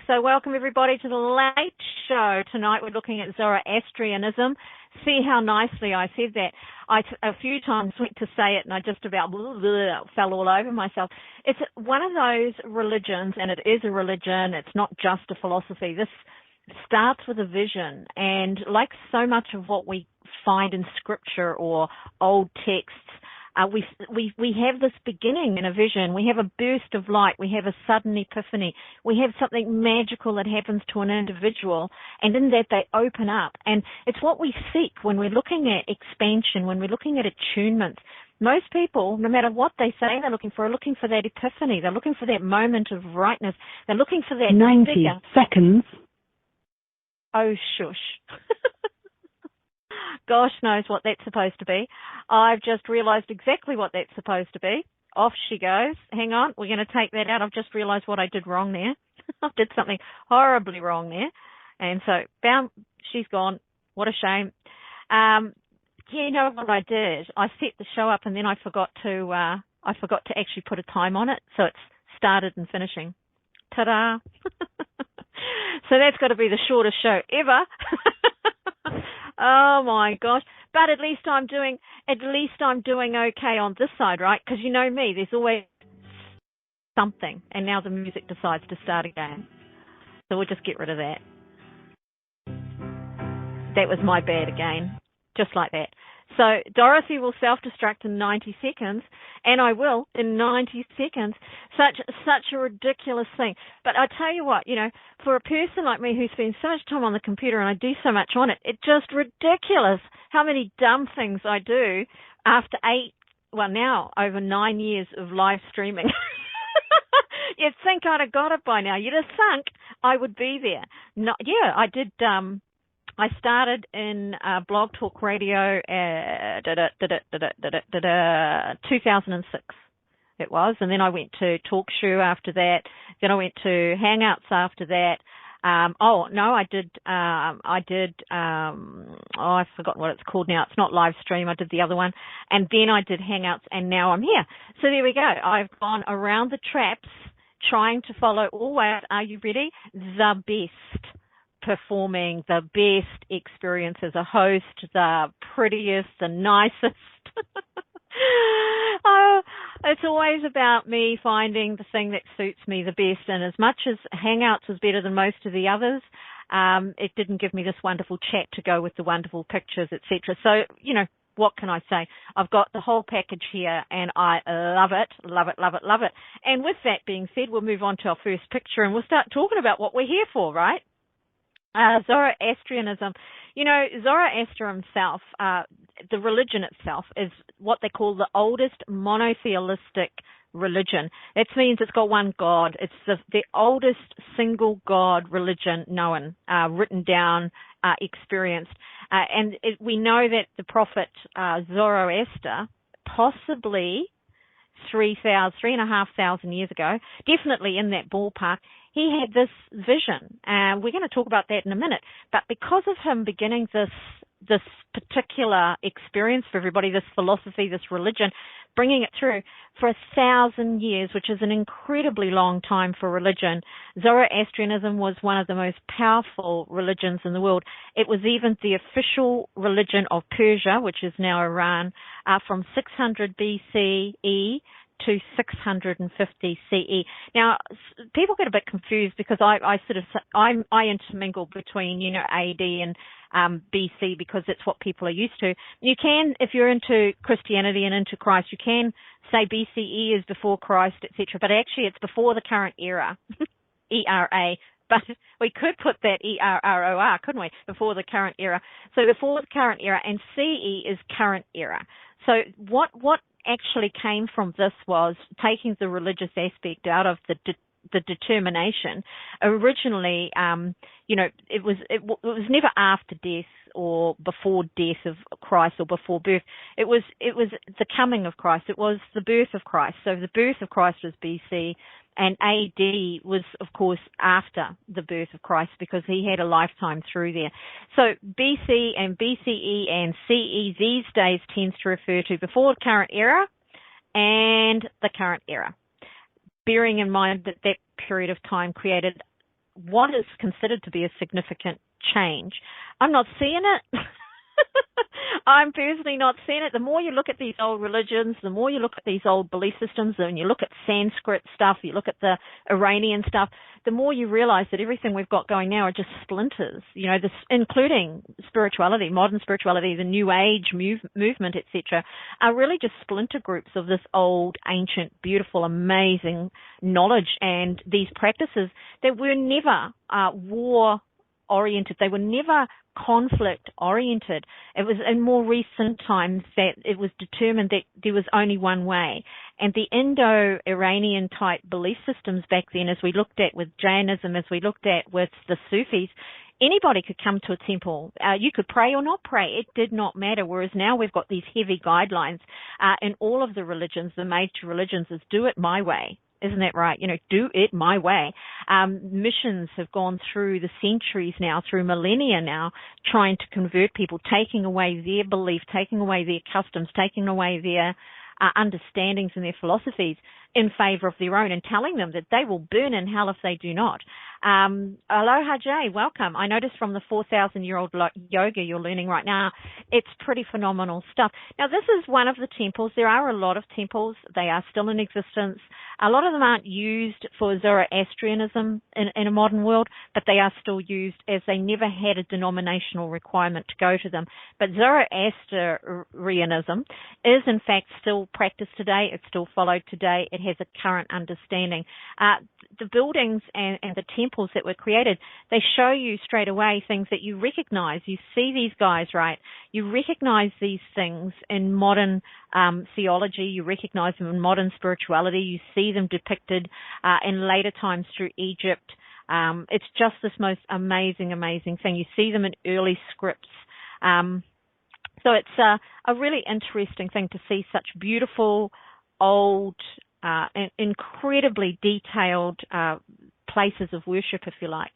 So welcome everybody to the late show. Tonight we're looking at Zoroastrianism. See how nicely I said that. I a few times went to say it and I just about fell all over myself. It's one of those religions, and it is a religion. It's not just a philosophy. This starts with a vision, and like so much of what we find in scripture or old texts, we have this beginning in a vision. We have a burst of light. We have a sudden epiphany. We have something magical that happens to an individual, and in that they open up. And it's what we seek when we're looking at expansion, when we're looking at attunements. Most people, no matter what they say they're looking for, are looking for that epiphany. They're looking for that moment of rightness. They're looking for that 90 figure. seconds. Oh, shush. Gosh knows what that's supposed to be. I've just realised exactly what that's supposed to be. Off she goes. Hang on, we're going to take that out. I've just realised what I did wrong there. I did something horribly wrong there. And so, bam, she's gone. What a shame. You know what I did? I set the show up and then I forgot to actually put a time on it. So it's started and finishing. Ta-da. So that's got to be the shortest show ever. Oh my gosh! But at least I'm doing okay on this side, right? Because you know me, there's always something, and now the music decides to start again. So we'll just get rid of that. That was my bad again, just like that. So Dorothy will self-destruct in 90 seconds, and I will in 90 seconds. Such a ridiculous thing. But I tell you what, you know, for a person like me who spends so much time on the computer and I do so much on it, it's just ridiculous how many dumb things I do after now over 9 years of live streaming. You'd think I'd have got it by now. You'd have thunk I would be there. I did. I started in Blog Talk Radio 2006. It was, and then I went to TalkShoe after that. Then I went to Hangouts after that. I forgot what it's called now. It's not live stream. I did the other one, and then I did Hangouts, and now I'm here. So there we go. I've gone around the traps, trying to follow all the way out. Are you ready? The best performing, the best experience as a host, the prettiest, the nicest. It's always about me finding the thing that suits me the best. And as much as Hangouts was better than most of the others, it didn't give me this wonderful chat to go with the wonderful pictures, etc. So, you know, what can I say? I've got the whole package here, and I love it, love it, love it, love it. And with that being said, we'll move on to our first picture, and we'll start talking about what we're here for, right? Zoroastrianism. You know, Zoroaster himself, the religion itself, is what they call the oldest monotheistic religion. That means it's got one God. It's the oldest single God religion known, written down, experienced. And we know that the prophet Zoroaster, possibly 3,500 years ago, definitely in that ballpark, he had this vision. We're going to talk about that in a minute. But because of him beginning this particular experience for everybody, this philosophy, this religion, bringing it through for 1,000 years, which is an incredibly long time for religion, Zoroastrianism was one of the most powerful religions in the world. It was even the official religion of Persia, which is now Iran, from 600 BCE to 650 CE. Now, people get a bit confused because I intermingle between, you know, AD and BC because it's what people are used to. You can, if you're into Christianity and into Christ, you can say BCE is before Christ, etc. But actually, it's before the current era, ERA. But we could put that ERROR, couldn't we? Before the current era. So before the current era, and CE is current era. So what actually came from this was taking the religious aspect out of the determination. Originally, you know, it was never after death or before death of Christ or before birth. It was the coming of Christ. It was the birth of Christ. So the birth of Christ was BC, and AD was, of course, after the birth of Christ because he had a lifetime through there. So BC and BCE and CE these days tends to refer to before the current era and the current era, bearing in mind that that period of time created what is considered to be a significant change. I'm not seeing it. I'm personally not seeing it. The more you look at these old religions, the more you look at these old belief systems, and you look at Sanskrit stuff, you look at the Iranian stuff, the more you realize that everything we've got going now are just splinters, this, including spirituality, modern spirituality, the New Age movement, etc., are really just splinter groups of this old, ancient, beautiful, amazing knowledge and these practices that were never war-oriented. They were never conflict-oriented. It was in more recent times that it was determined that there was only one way. And the Indo-Iranian type belief systems back then, as we looked at with Jainism, as we looked at with the Sufis, anybody could come to a temple. You could pray or not pray. It did not matter. Whereas now we've got these heavy guidelines in all of the religions, the major religions, is do it my way. Isn't that right? Do it my way. Missions have gone through the centuries now, through millennia now, trying to convert people, taking away their belief, taking away their customs, taking away their understandings and their philosophies in favor of their own, and telling them that they will burn in hell if they do not. Aloha Jay, welcome. I noticed from the 4,000-year-old yoga you're learning right now, it's pretty phenomenal stuff. Now, this is one of the temples. There are a lot of temples. They are still in existence. A lot of them aren't used for Zoroastrianism in a modern world, but they are still used, as they never had a denominational requirement to go to them. But Zoroastrianism is, in fact, still practiced today. It's still followed today. It has a current understanding. The buildings and the temples that were created, they show you straight away things that you recognize. You see these guys, right? You recognize these things in modern theology. You recognize them in modern spirituality. You see them depicted in later times through Egypt. It's just this most amazing, amazing thing. You see them in early scripts. So it's a really interesting thing to see such beautiful, old, incredibly detailed places of worship, if you like.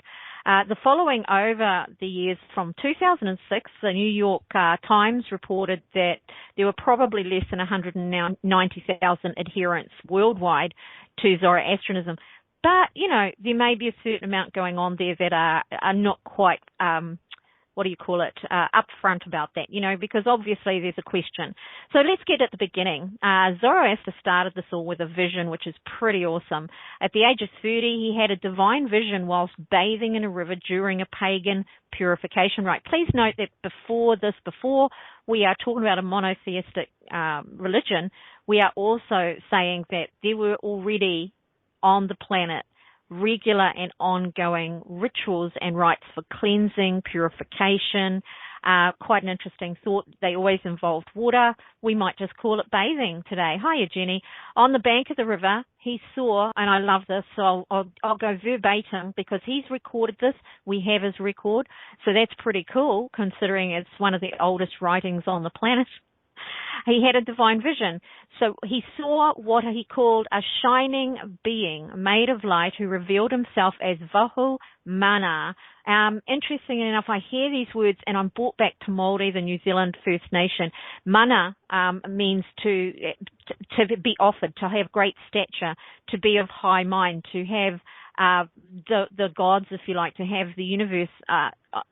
The following over the years, from 2006, the New York Times reported that there were probably less than 190,000 adherents worldwide to Zoroastrianism. But, there may be a certain amount going on there that are not quite upfront about that, because obviously there's a question. So let's get at the beginning. Zoroaster started this all with a vision, which is pretty awesome. At the age of 30, he had a divine vision whilst bathing in a river during a pagan purification rite. Please note that before we are talking about a monotheistic religion, we are also saying that there were already on the planet regular and ongoing rituals and rites for cleansing, purification. Quite an interesting thought. They always involved water. We might just call it bathing today. Hiya, Jenny. On the bank of the river, he saw, and I love this, so I'll go verbatim because he's recorded this. We have his record. So that's pretty cool, considering it's one of the oldest writings on the planet. He had a divine vision. So he saw what he called a shining being made of light who revealed himself as Vahu Mana. Interestingly enough, I hear these words and I'm brought back to Māori, the New Zealand First Nation. Mana means to be offered, to have great stature, to be of high mind, to have the gods, if you like, to have the universe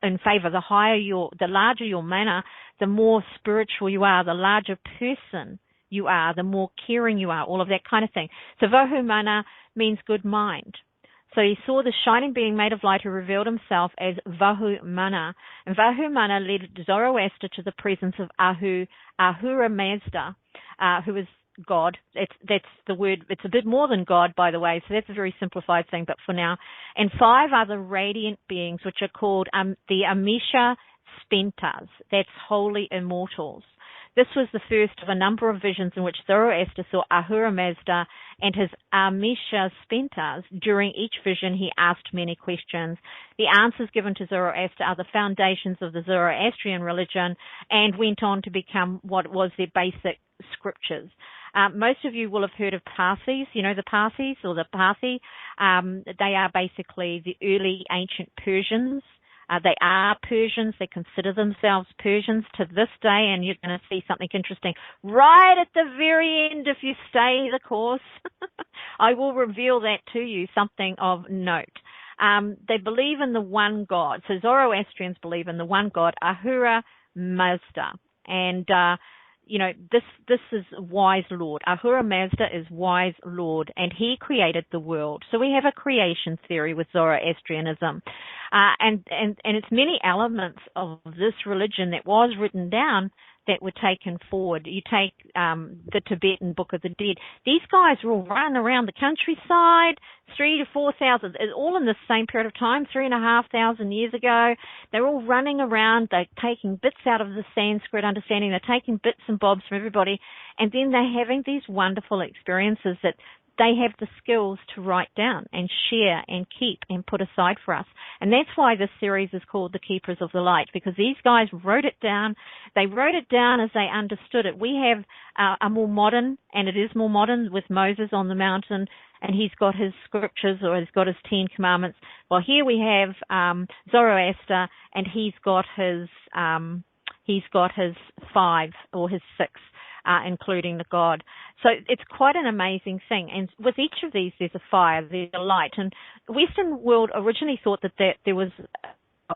in favor. The larger your mana, the more spiritual you are, the larger person you are, the more caring you are, all of that kind of thing. So Vahu Mana means good mind. So he saw the shining being made of light who revealed himself as Vahu Mana. And Vahu Mana led Zoroaster to the presence of Ahura Mazda, who is God. That's the word. It's a bit more than God, by the way, so that's a very simplified thing, but for now. And 5 other radiant beings, which are called the Amisha Spentas. That's holy immortals. This was the first of a number of visions in which Zoroaster saw Ahura Mazda and his Amisha Spentas. During each vision, he asked many questions. The answers given to Zoroaster are the foundations of the Zoroastrian religion and went on to become what was their basic scriptures. Most of you will have heard of Parsis. You know the Parsis or the Parthi? They are basically the early ancient Persians. They are Persians. They consider themselves Persians to this day, and you're going to see something interesting right at the very end if you stay the course. I will reveal that to you, something of note. They believe in the one God. So Zoroastrians believe in the one God, Ahura Mazda. And, this is wise Lord. Ahura Mazda is wise Lord, and he created the world. So we have a creation theory with Zoroastrianism. And it's many elements of this religion that was written down that were taken forward. You take the Tibetan Book of the Dead. These guys were all running around the countryside, 3,000 to 4,000, all in the same period of time, 3,500 years ago. They're all running around. They're taking bits out of the Sanskrit understanding. They're taking bits and bobs from everybody, and then they're having these wonderful experiences that they have the skills to write down and share and keep and put aside for us. And that's why this series is called The Keepers of the Light, because these guys wrote it down. They wrote it down as they understood it. We have a more modern, and it is more modern, with Moses on the mountain, and he's got his scriptures, or he's got his 10 commandments. Well, here we have Zoroaster, and he's got his 5 or his 6. Including the God. So it's quite an amazing thing. And with each of these, there's a fire, there's a light. And the Western world originally thought that there was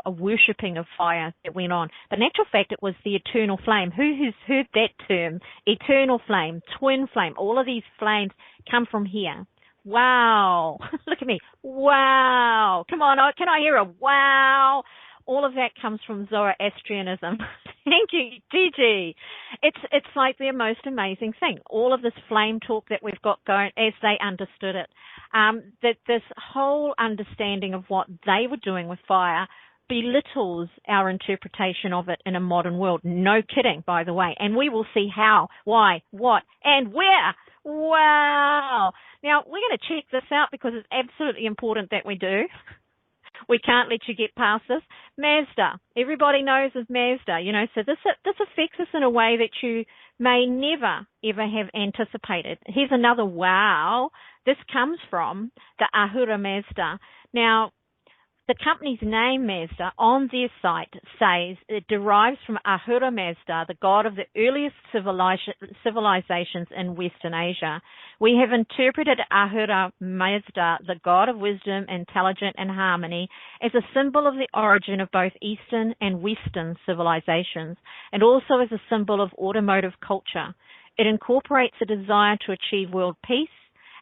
a worshipping of fire that went on. But in actual fact, it was the eternal flame. Who has heard that term? Eternal flame, twin flame. All of these flames come from here. Wow. Look at me. Wow. Come on. Can I hear a wow? All of that comes from Zoroastrianism. Thank you, Gigi. It's like the most amazing thing. All of this flame talk that we've got going as they understood it. That this whole understanding of what they were doing with fire belittles our interpretation of it in a modern world. No kidding, by the way. And we will see how, why, what, and where. Wow. Now, we're going to check this out because it's absolutely important that we do. We can't let you get past this. Mazda. Everybody knows of Mazda, so this affects us in a way that you may never, ever have anticipated. Here's another wow. This comes from the Ahura Mazda. Now, the company's name, Mazda, on their site says it derives from Ahura Mazda, the god of the earliest civilizations in Western Asia. We have interpreted Ahura Mazda, the god of wisdom, intelligence, and harmony, as a symbol of the origin of both Eastern and Western civilizations, and also as a symbol of automotive culture. It incorporates a desire to achieve world peace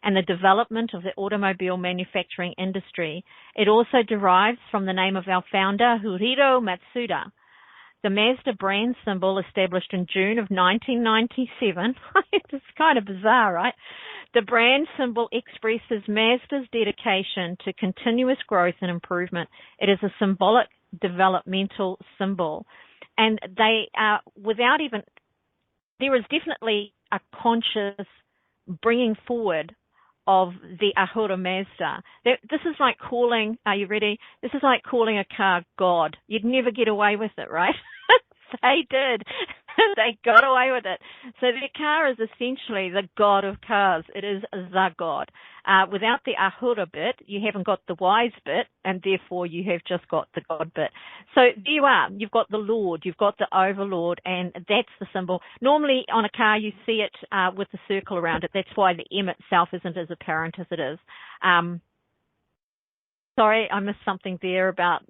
and the development of the automobile manufacturing industry. It also derives from the name of our founder, Hiro Matsuda. The Mazda brand symbol, established in June of 1997, it's kind of bizarre, right? The brand symbol expresses Mazda's dedication to continuous growth and improvement. It is a symbolic developmental symbol. And they are, there is definitely a conscious bringing forward of the Ahura Mazda. This is like calling, are you ready? This is like calling a car God. You'd never get away with it, right? They did. They got away with it. So their car is essentially the god of cars. It is the god. Without the Ahura bit, you haven't got the wise bit, and therefore you have just got the god bit. So there you are. You've got the Lord, you've got the Overlord, and that's the symbol. Normally on a car you see it with the circle around it. That's why the M itself isn't as apparent as it is. Sorry, I missed something there about,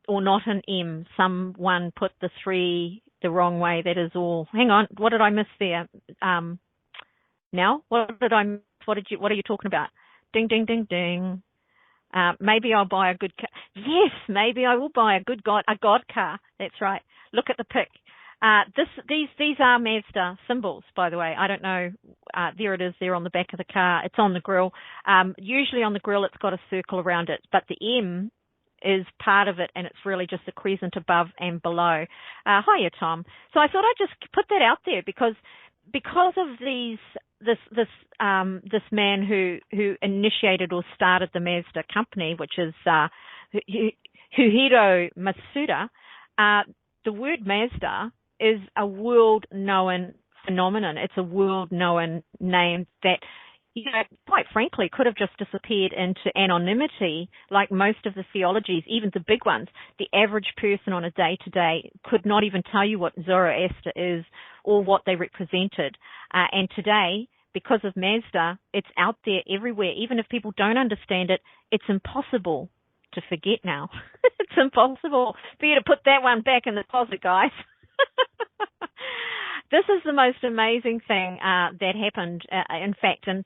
or not an M. Someone put the 3 the wrong way. That is all. Hang on. What did I miss there? Now, what are you talking about? Ding, ding, ding, ding. Maybe I'll buy a good car. Yes, maybe I will buy a God car. That's right. Look at the pic. These are Mazda symbols, by the way. I don't know. There it is there on the back of the car. It's on the grille. Usually on the grille it's got a circle around it, but the M is part of it, and it's really just a crescent above and below. Hiya, Tom. So I thought I'd just put that out there because of this man who initiated or started the Mazda company, which is Hiro Matsuda. The word Mazda is a world-known phenomenon. It's a world-known name that, quite frankly, could have just disappeared into anonymity like most of the theologies, even the big ones. The average person on a day-to-day could not even tell you what Zoroaster is or what they represented. And today, because of Mazda, it's out there everywhere. Even if people don't understand it, it's impossible to forget now. It's impossible for you to put that one back in the closet, guys. This is the most amazing thing that happened, in fact. And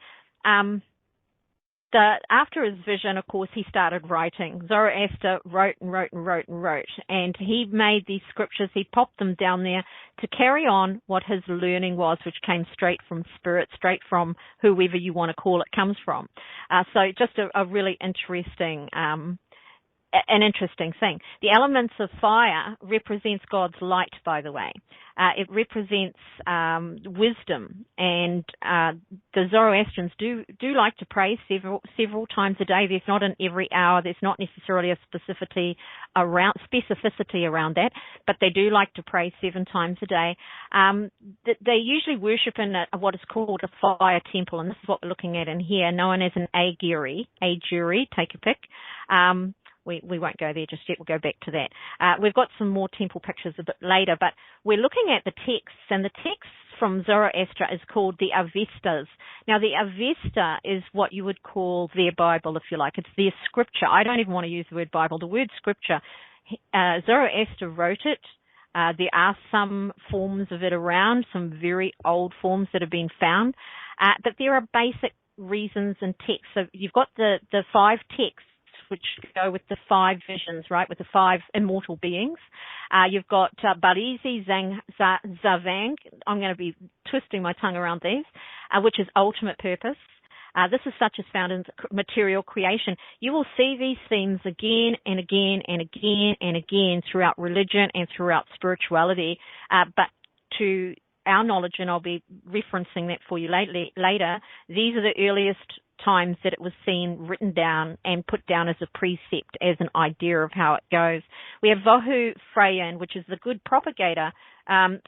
after his vision, of course, he started writing. Zoroaster wrote and wrote and wrote and wrote. And he made these scriptures, he popped them down there to carry on what his learning was, which came straight from spirit, straight from whoever you want to call it comes from. So just a really interesting an interesting thing. The elements of fire represents God's light, by the way. It represents wisdom, and the Zoroastrians do like to pray several times a day. There's not in every hour. There's not necessarily a specificity around that, but they do like to pray 7 times a day. They usually worship in what is called a fire temple, and this is what we're looking at in here, known as an agiri, take a pick. We won't go there just yet. We'll go back to that. We've got some more temple pictures a bit later, but we're looking at the texts, and the text from Zoroaster is called the Avestas. Now, the Avesta is what you would call their Bible, if you like. It's their scripture. I don't even want to use the word Bible. The word scripture, Zoroaster wrote it. There are some forms of it around, some very old forms that have been found, but there are basic reasons and texts. So you've got the 5 texts, which go with the 5 visions, right, with the 5 immortal beings. You've got Barizi Zavang, I'm going to be twisting my tongue around these, which is ultimate purpose. This is such as found in material creation. You will see these themes again and again and again and again throughout religion and throughout spirituality, but to our knowledge, and I'll be referencing that for you later, these are the earliest times that it was seen, written down, and put down as a precept, as an idea of how it goes. We have Vohu Freyan, which is the good propagator,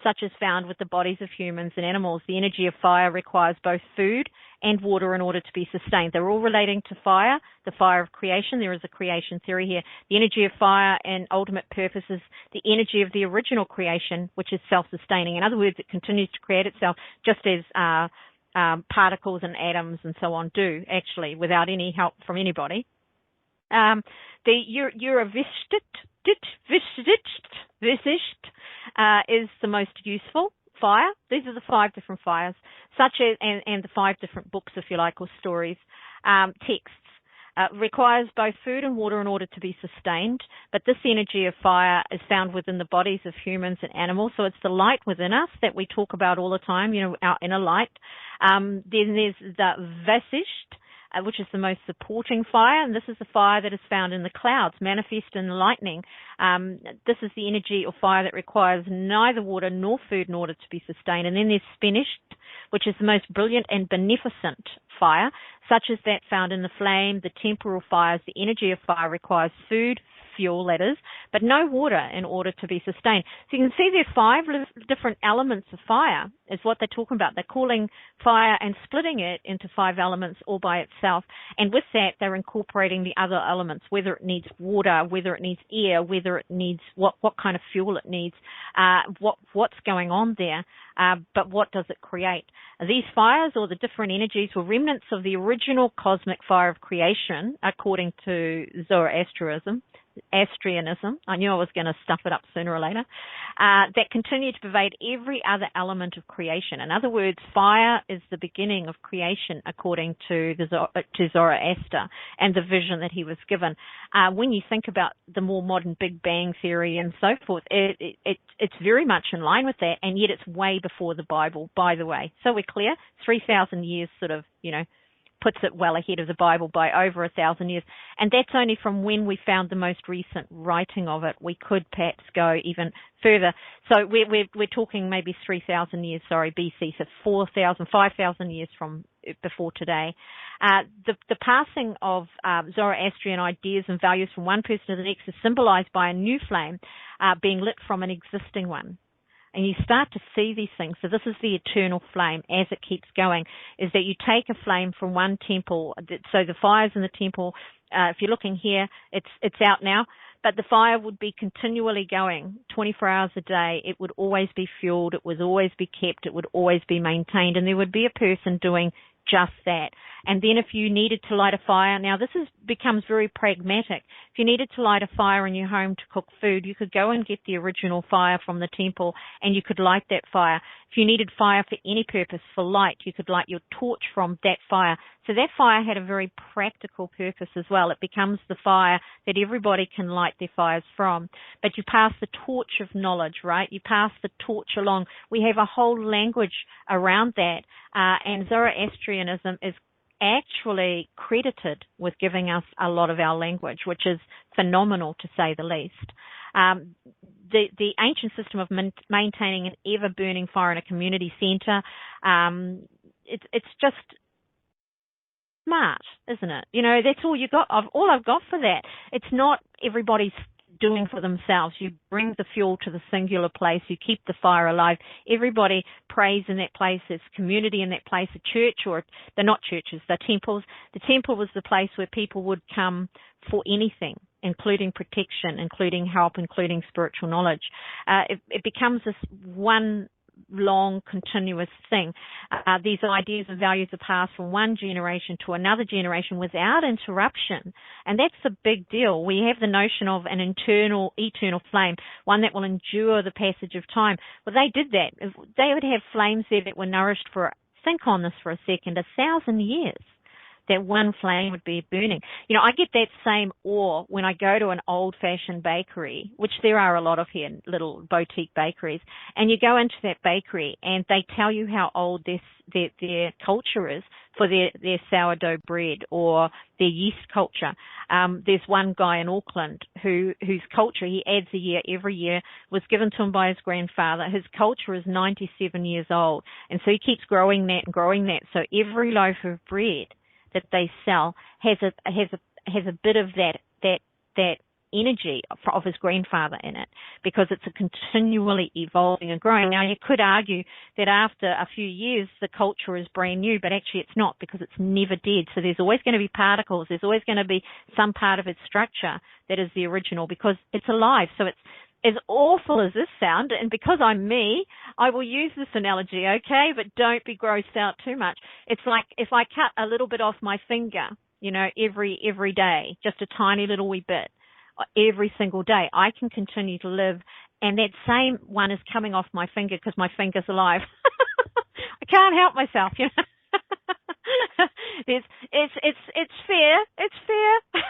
such as found with the bodies of humans and animals. The energy of fire requires both food and water in order to be sustained. They're all relating to fire, the fire of creation. There is a creation theory here. The energy of fire and ultimate purpose is the energy of the original creation, which is self-sustaining. In other words, it continues to create itself just as particles and atoms and so on do, actually, without any help from anybody. The is the most useful fire. These are the 5 different fires, such as, and the 5 different books, if you like, or stories, texts. Requires both food and water in order to be sustained, but this energy of fire is found within the bodies of humans and animals, so it's the light within us that we talk about all the time, our inner light. Then there's the Vasisht, which is the most supporting fire, and this is the fire that is found in the clouds, manifest in the lightning. This is the energy or fire that requires neither water nor food in order to be sustained. And then there's Spenisht, which is the most brilliant and beneficent fire, such as that found in the flame, the temporal fires. The energy of fire requires food, fuel, that is, but no water in order to be sustained. So you can see there are 5 different elements of fire is what they're talking about. They're calling fire and splitting it into 5 elements all by itself. And with that, they're incorporating the other elements, whether it needs water, whether it needs air, whether it needs what kind of fuel it needs, what's going on there, but what does it create? These fires, or the different energies, were remnants of the original cosmic fire of creation, according to Zoroastrianism. I knew I was going to stuff it up sooner or later, that continue to pervade every other element of creation. In other words, fire is the beginning of creation, according to Zoroaster and the vision that he was given. When you think about the more modern Big Bang theory and so forth, it's very much in line with that, and yet it's way before the Bible, by the way. So we're clear, 3,000 years sort of, puts it well ahead of the Bible by over 1,000 years. And that's only from when we found the most recent writing of it. We could perhaps go even further. So we're talking maybe 3,000 years, BC, so 4,000, 5,000 years from before today. The passing of Zoroastrian ideas and values from one person to the next is symbolized by a new flame being lit from an existing one. And you start to see these things. So this is the eternal flame as it keeps going, is that you take a flame from one temple. So the fires in the temple, if you're looking here, it's out now, but the fire would be continually going 24 hours a day. It would always be fueled. It would always be kept. It would always be maintained. And there would be a person doing just that. And then if you needed to light a fire, now this becomes very pragmatic. If you needed to light a fire in your home to cook food, you could go and get the original fire from the temple and you could light that fire. If you needed fire for any purpose, for light, you could light your torch from that fire. So that fire had a very practical purpose as well. It becomes the fire that everybody can light their fires from. But you pass the torch of knowledge, right? You pass the torch along. We have a whole language around that. And Zoroastrianism is actually credited with giving us a lot of our language, which is phenomenal to say the least. The ancient system of maintaining an ever-burning fire in a community centre, it's just smart, isn't it? You know, that's all you got. All I've got for that. It's not everybody's doing for themselves. You bring the fuel to the singular place. You keep the fire alive. Everybody prays in that place. There's community in that place. A church, or they're not churches, they're temples. The temple was the place where people would come for anything, including protection, including help, including spiritual knowledge. It becomes this one long, continuous thing. These ideas and values are passed from one generation to another generation without interruption. And that's a big deal. We have the notion of an eternal flame, one that will endure the passage of time. Well, they did that. They would have flames there that were nourished for, think on this for a second, 1,000 years. That one flame would be burning. You know, I get that same awe when I go to an old-fashioned bakery, which there are a lot of here, little boutique bakeries, and you go into that bakery and they tell you how old their culture is for their sourdough bread or their yeast culture. There's one guy in Auckland whose culture, he adds a year every year, was given to him by his grandfather. His culture is 97 years old, and so he keeps growing that and growing that. So every loaf of bread that they sell has a bit of that energy of his grandfather in it, because it's a continually evolving and growing. Now, you could argue that after a few years the culture is brand new, but actually it's not, because it's never dead. So there's always going to be particles. There's always going to be some part of its structure that is the original, because it's alive. So it's as awful as this sound, and because I'm me, I will use this analogy, okay? But don't be grossed out too much. It's like if I cut a little bit off my finger, you know, every day, just a tiny little wee bit, every single day, I can continue to live, and that same one is coming off my finger because my finger's alive. I can't help myself, you know. It's fair. It's fair.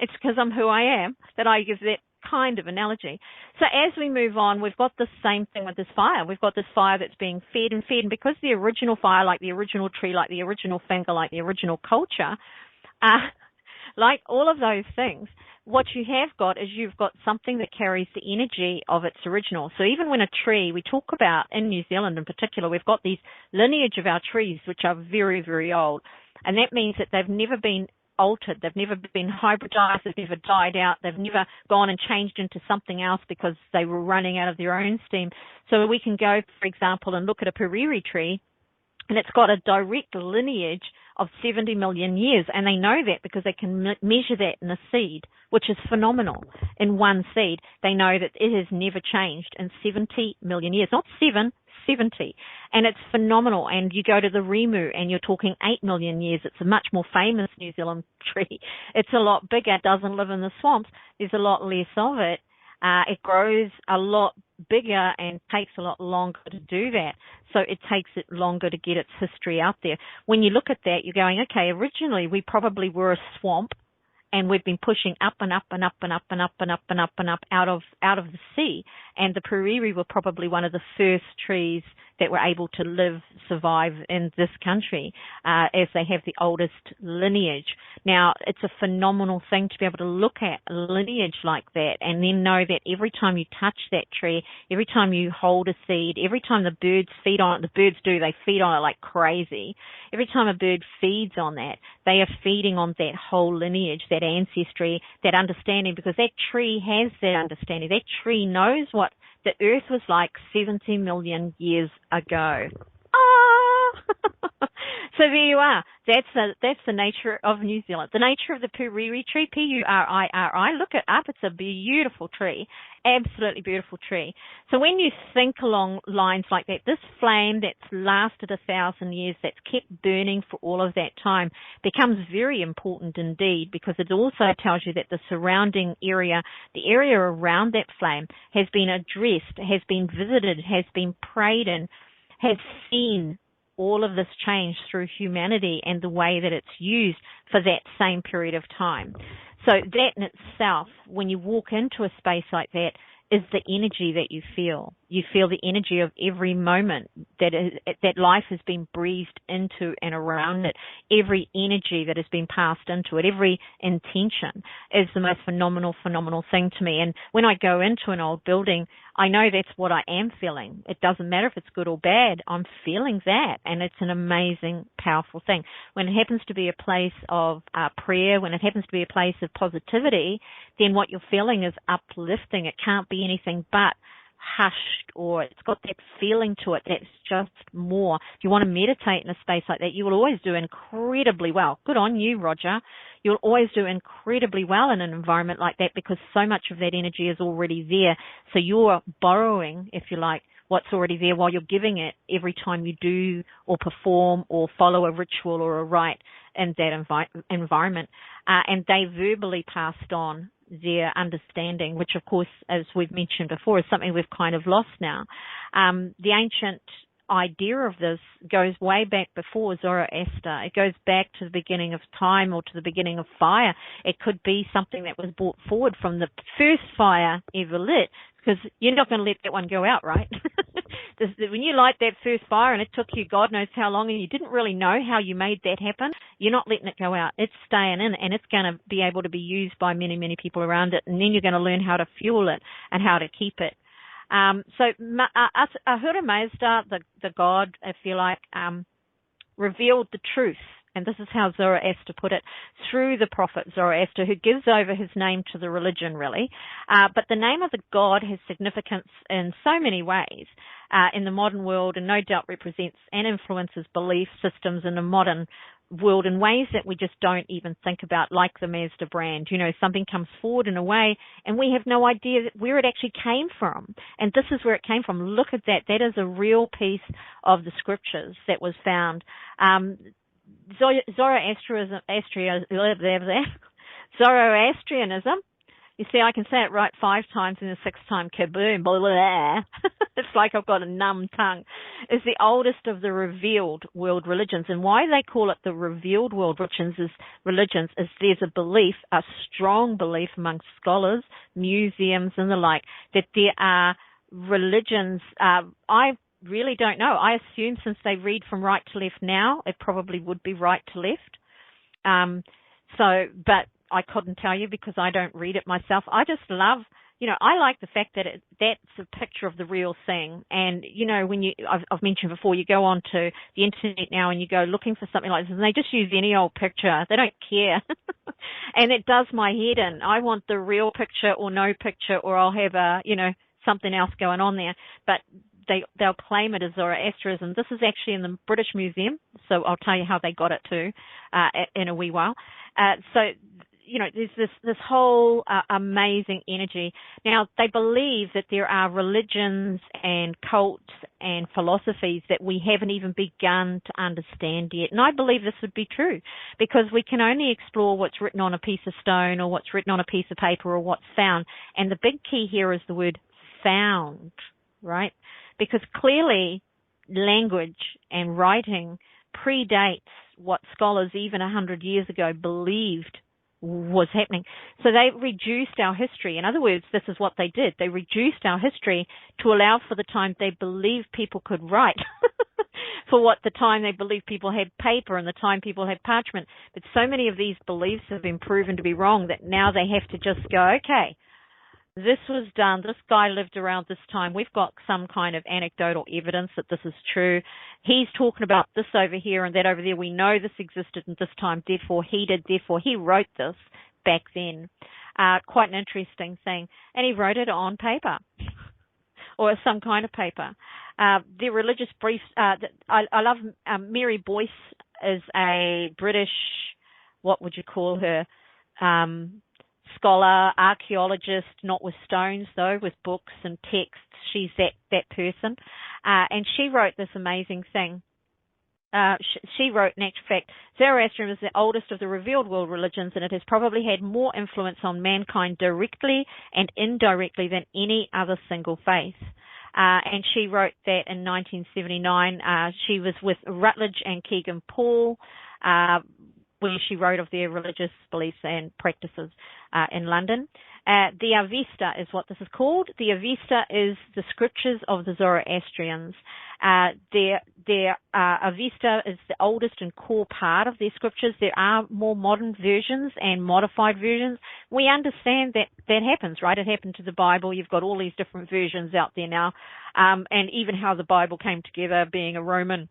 It's because I'm who I am that I give that kind of analogy. So as we move on, we've got the same thing with this fire. We've got this fire that's being fed and fed, and because the original fire, like the original tree, like the original finger, like the original culture, like all of those things, what you have got is you've got something that carries the energy of its original. So even when a tree, we talk about, in New Zealand in particular, we've got these lineage of our trees which are very, very old. And that means that they've never been altered. They've never been hybridized. They've never died out. They've never gone and changed into something else because they were running out of their own steam. So we can go, for example, and look at a puriri tree, and it's got a direct lineage of 70 million years. And they know that because they can measure that in a seed, which is phenomenal. In one seed, they know that it has never changed in 70 million years. Not 7, 70. And it's phenomenal. And you go to the Rimu and you're talking 8 million years. It's a much more famous New Zealand tree. It's a lot bigger. It doesn't live in the swamps. There's a lot less of it. It grows a lot bigger and takes a lot longer to do that. So it takes it longer to get its history out there. When you look at that, you're going, okay, originally we probably were a swamp, and we've been pushing up and up and up and up and up and up and up and up out of the sea. And the puriri were probably one of the first trees that were able to survive in this country, as they have the oldest lineage. Now, it's a phenomenal thing to be able to look at a lineage like that and then know that every time you touch that tree, every time you hold a seed, every time the birds feed on it, they feed on it like crazy. Every time a bird feeds on that, they are feeding on that whole lineage, that ancestry, that understanding, because that tree has that understanding. That tree knows what the earth was like 70 million years ago. So there you are. That's the nature of New Zealand. The nature of the Puriri tree, P-U-R-I-R-I. Look it up. It's a beautiful tree. Absolutely beautiful tree. So when you think along lines like that, this flame that's lasted 1,000 years, that's kept burning for all of that time, becomes very important indeed, because it also tells you that the surrounding area, the area around that flame, has been addressed, has been visited, has been prayed in, has seen all of this change through humanity and the way that it's used for that same period of time. So that in itself, when you walk into a space like that, is the energy that you feel. You feel the energy of every moment that life has been breathed into and around it. Every energy that has been passed into it, every intention is the most phenomenal thing to me. And when I go into an old building, I know that's what I am feeling. It doesn't matter if it's good or bad. I'm feeling that, and it's an amazing, powerful thing. When it happens to be a place of prayer, when it happens to be a place of positivity, then what you're feeling is uplifting. It can't be anything but hushed, or it's got that feeling to it that's just more. If you want to meditate in a space like that, you will always do incredibly well. Good on you, Roger. You'll always do incredibly well in an environment like that, because so much of that energy is already there. So you're borrowing, if you like, what's already there while you're giving it every time you do or perform or follow a ritual or a rite in that environment. And they verbally passed on their understanding, which of course, as we've mentioned before, is something we've kind of lost now. The ancient idea of this goes way back before Zoroaster. It goes back to the beginning of time, or to the beginning of fire. It could be something that was brought forward from the first fire ever lit, because you're not going to let that one go out, right? When you light that first fire and it took you God knows how long and you didn't really know how you made that happen, you're not letting it go out. It's staying in, and it's going to be able to be used by many, many people around it. And then you're going to learn how to fuel it and how to keep it. So Ahura Mazda, the god, if you like, revealed the truth. And this is how Zoroaster put it, through the prophet Zoroaster, who gives over his name to the religion, really. But the name of the god has significance in so many ways in the modern world, and no doubt represents and influences belief systems in the modern world in ways that we just don't even think about, like the Mazda brand. You know, something comes forward in a way and we have no idea where it actually came from. And this is where it came from. Look at that. That is a real piece of the scriptures that was found. Zoroastrianism, you see, I can say it right 5 times and the 6th time, kaboom, blah, blah, blah. It's like I've got a numb tongue. Is the oldest of the revealed world religions. And why they call it the revealed world religions is there's a belief, a strong belief amongst scholars, museums and the like, that there are religions. I really don't know. I assume since they read from right to left now, it probably would be right to left. But I couldn't tell you because I don't read it myself. I just love, I like the fact that that's a picture of the real thing. And, when I've mentioned before, you go onto the internet now and you go looking for something like this and they just use any old picture. They don't care. And it does my head in. I want the real picture or no picture, or I'll have something else going on there. But they'll claim it as Zoroastrianism. This is actually in the British Museum, so I'll tell you how they got it too in a wee while. There's this whole amazing energy. Now, they believe that there are religions and cults and philosophies that we haven't even begun to understand yet. And I believe this would be true, because we can only explore what's written on a piece of stone or what's written on a piece of paper or what's found. And the big key here is the word found, right? Because clearly language and writing predates what scholars even 100 years ago believed was happening. So they reduced our history. In other words, this is what they did. They reduced our history to allow for the time they believed people could write, for what the time they believed people had paper and the time people had parchment. But so many of these beliefs have been proven to be wrong that now they have to just go, okay, this was done, this guy lived around this time, we've got some kind of anecdotal evidence that this is true. He's talking about this over here and that over there. We know this existed in this time, therefore he did, therefore he wrote this back then. Quite an interesting thing. And he wrote it on paper or some kind of paper. The religious briefs, I love Mary Boyce is a British, what would you call her, scholar, archaeologist, not with stones though, with books and texts. She's that person. And she wrote this amazing thing. She wrote, in actual fact, Zoroastrianism is the oldest of the revealed world religions, and it has probably had more influence on mankind directly and indirectly than any other single faith. And she wrote that in 1979. She was with Rutledge and Kegan Paul, where she wrote of their religious beliefs and practices in London. The Avesta is what this is called. The Avesta is the scriptures of the Zoroastrians. Their Avesta is the oldest and core part of their scriptures. There are more modern versions and modified versions. We understand that happens, right? It happened to the Bible. You've got all these different versions out there now. And even how the Bible came together, being a Roman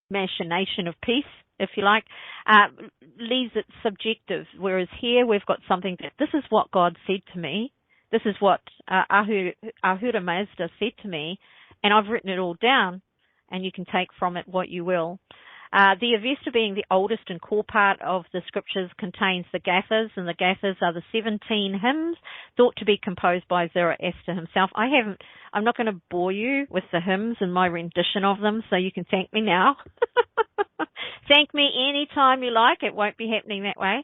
machination of peace, if you like, leaves it subjective. Whereas here we've got something that this is what God said to me. This is what Ahura Mazda said to me, and I've written it all down, and you can take from it what you will. The Avesta, being the oldest and core part of the scriptures, contains the Gathas, and the Gathas are the 17 hymns thought to be composed by Zoroaster himself. I'm not going to bore you with the hymns and my rendition of them, so you can thank me now. Thank me anytime you like. It won't be happening that way.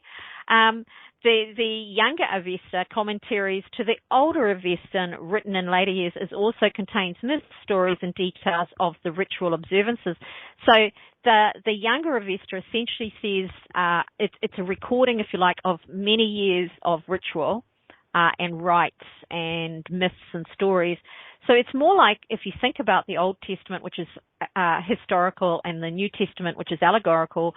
The younger Avesta, commentaries to the older Avesta written in later years, also contains myths, stories, and details of the ritual observances. So the younger Avesta essentially says it's a recording, if you like, of many years of ritual and rites and myths and stories. So it's more like, if you think about the Old Testament, which is historical, and the New Testament, which is allegorical,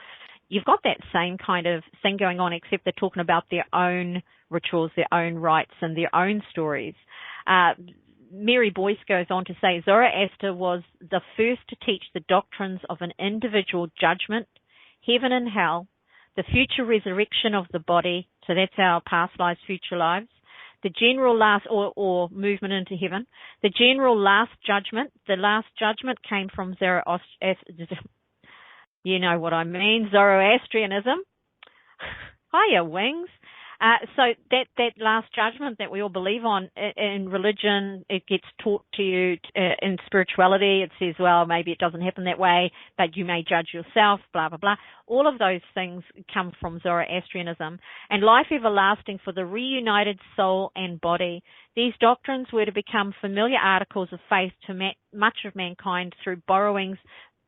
you've got that same kind of thing going on, except they're talking about their own rituals, their own rites, and their own stories. Mary Boyce goes on to say, Zoroaster was the first to teach the doctrines of an individual judgment, heaven and hell, the future resurrection of the body, so that's our past lives, future lives, the general last, or movement into heaven, the general last judgment. The last judgment came from you know what I mean, Zoroastrianism. Hiya, wings. So that last judgment that we all believe on in religion, it gets taught to you in spirituality. It says, well, maybe it doesn't happen that way, but you may judge yourself, blah, blah, blah. All of those things come from Zoroastrianism. And life everlasting for the reunited soul and body. These doctrines were to become familiar articles of faith to much of mankind through borrowings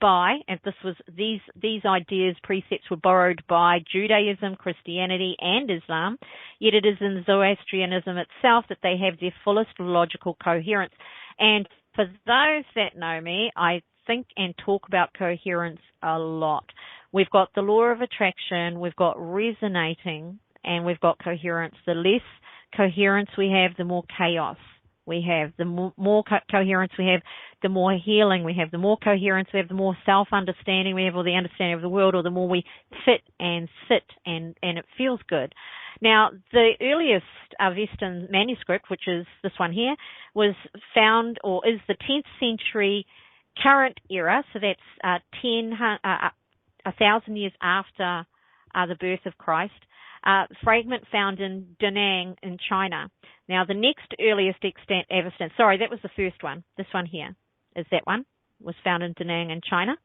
and this was these ideas, precepts were borrowed by Judaism, Christianity, and Islam. Yet it is in Zoroastrianism itself that they have their fullest logical coherence. And for those that know me, I think and talk about coherence a lot. We've got the law of attraction, we've got resonating, and we've got coherence. The less coherence we have, the more chaos we have. The more coherence we have, the more healing we have. The more coherence we have, the more self-understanding we have, or the understanding of the world, or the more we fit and sit, and it feels good. Now, the earliest Avestan manuscript, which is this one here, was found, or is the 10th century current era, so that's 1,000 years after the birth of Christ. Fragment found in Da Nang in China. Now, the next earliest extant Avestan, sorry, that was the first one. This one here is that one, was found in Da Nang in China.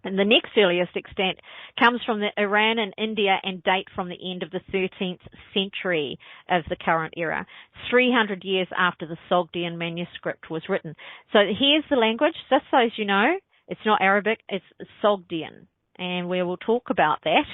And the next earliest extant comes from the Iran and India and date from the end of the 13th century of the current era, 300 years after the Sogdian manuscript was written. So here's the language. Just so as you know, it's not Arabic, it's Sogdian. And we will talk about that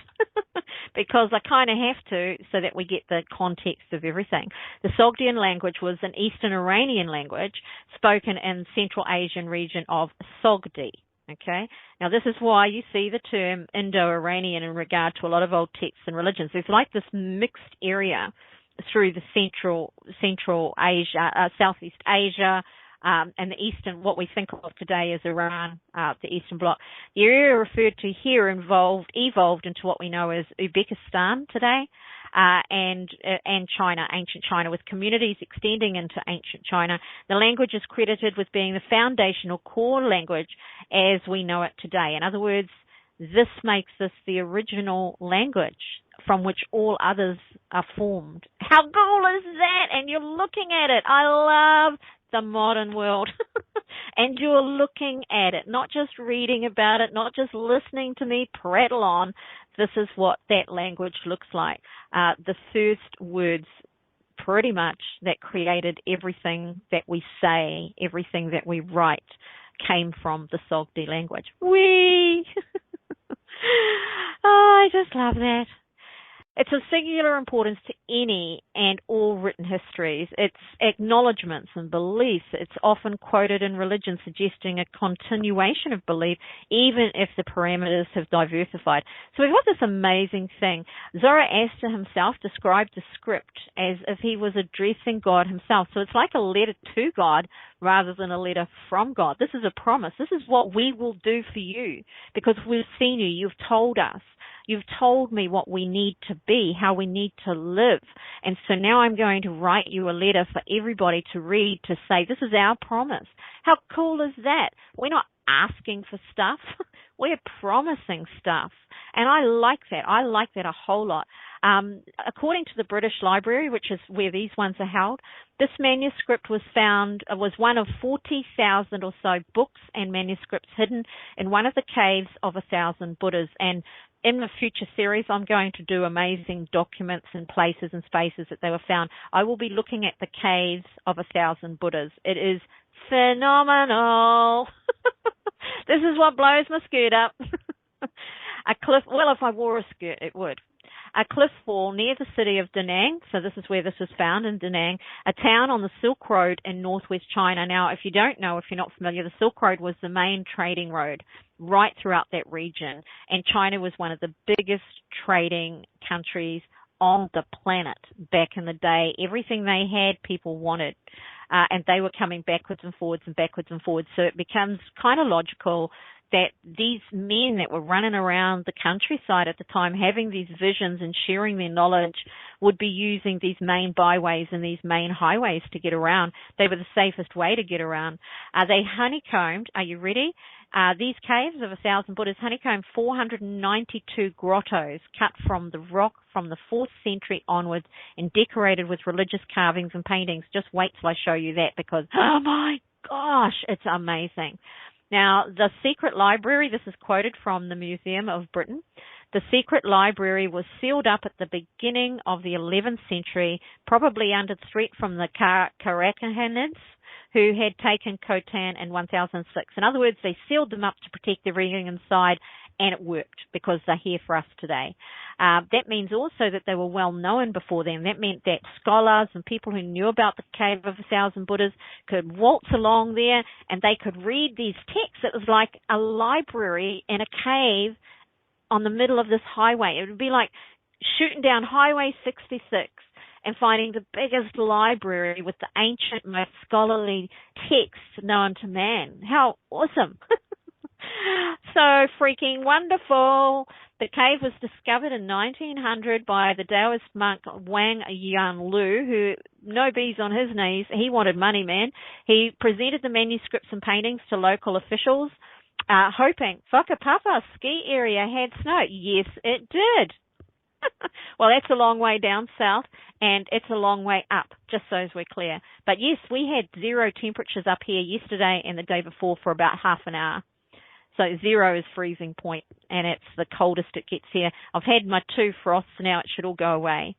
because I kind of have to, so that we get the context of everything. The Sogdian language was an Eastern Iranian language spoken in Central Asian region of Sogdi. Okay. Now this is why you see the term Indo-Iranian in regard to a lot of old texts and religions. There's like this mixed area through the Central Asia, Southeast Asia, and the Eastern, what we think of today as Iran, the Eastern Bloc. The area referred to here evolved into what we know as Uzbekistan today, and China, ancient China, with communities extending into ancient China. The language is credited with being the foundational core language as we know it today. In other words, this makes this the original language from which all others are formed. How cool is that? And you're looking at it. I love the modern world. And you're looking at it, not just reading about it, not just listening to me prattle on. This is what that language looks like. The first words pretty much that created everything that we say, everything that we write, came from the Sogdi language. Whee! Oh, I just love that. It's of singular importance to any and all written histories. It's acknowledgements and beliefs. It's often quoted in religion, suggesting a continuation of belief, even if the parameters have diversified. So we've got this amazing thing. Zoroaster himself described the script as if he was addressing God himself. So it's like a letter to God rather than a letter from God. This is a promise. This is what we will do for you because we've seen you. You've told us. You've told me what we need to be, how we need to live. And so now I'm going to write you a letter for everybody to read to say, this is our promise. How cool is that? We're not asking for stuff. We're promising stuff. And I like that. I like that a whole lot. According to the British Library, which is where these ones are held, this manuscript was one of 40,000 or so books and manuscripts hidden in one of the caves of 1,000 Buddhas. And in the future series, I'm going to do amazing documents and places and spaces that they were found. I will be looking at the caves of 1,000 Buddhas. It is phenomenal. This is what blows my skirt up. A cliff, well, if I wore a skirt, it would. A cliff wall near the city of Da Nang, so this is where this was found, in Da Nang, a town on the Silk Road in northwest China. Now, if you don't know, if you're not familiar, the Silk Road was the main trading road right throughout that region, and China was one of the biggest trading countries on the planet back in the day. Everything they had, people wanted, and they were coming backwards and forwards and backwards and forwards, so it becomes kind of logical that these men that were running around the countryside at the time, having these visions and sharing their knowledge, would be using these main byways and these main highways to get around. They were the safest way to get around. They honeycombed, are you ready? These caves of 1,000 Buddhas honeycombed 492 grottos cut from the rock from the 4th century onwards and decorated with religious carvings and paintings. Just wait till I show you that because, oh my gosh, it's amazing. Now, the secret library, this is quoted from the Museum of Britain. The secret library was sealed up at the beginning of the 11th century, probably under threat from the Karakahanids, who had taken Khotan in 1006. In other words, they sealed them up to protect everything inside, and it worked because they're here for us today. That means also that they were well known before then. That meant that scholars and people who knew about the cave of 1,000 Buddhas could waltz along there and they could read these texts. It was like a library in a cave on the middle of this highway. It would be like shooting down Highway 66 and finding the biggest library with the ancient, most scholarly texts known to man. How awesome. So freaking wonderful. The cave was discovered in 1900 by the Taoist monk Wang Yanlu, who, no bees on his knees, he wanted money, man. He presented the manuscripts and paintings to local officials, hoping Whakapapa ski area had snow. Yes, it did. Well, that's a long way down south, and it's a long way up, just so as we're clear. But yes, we had 0 temperatures up here yesterday and the day before for about half an hour. So 0 is freezing point, and it's the coldest it gets here. I've had my 2 frosts now. It should all go away.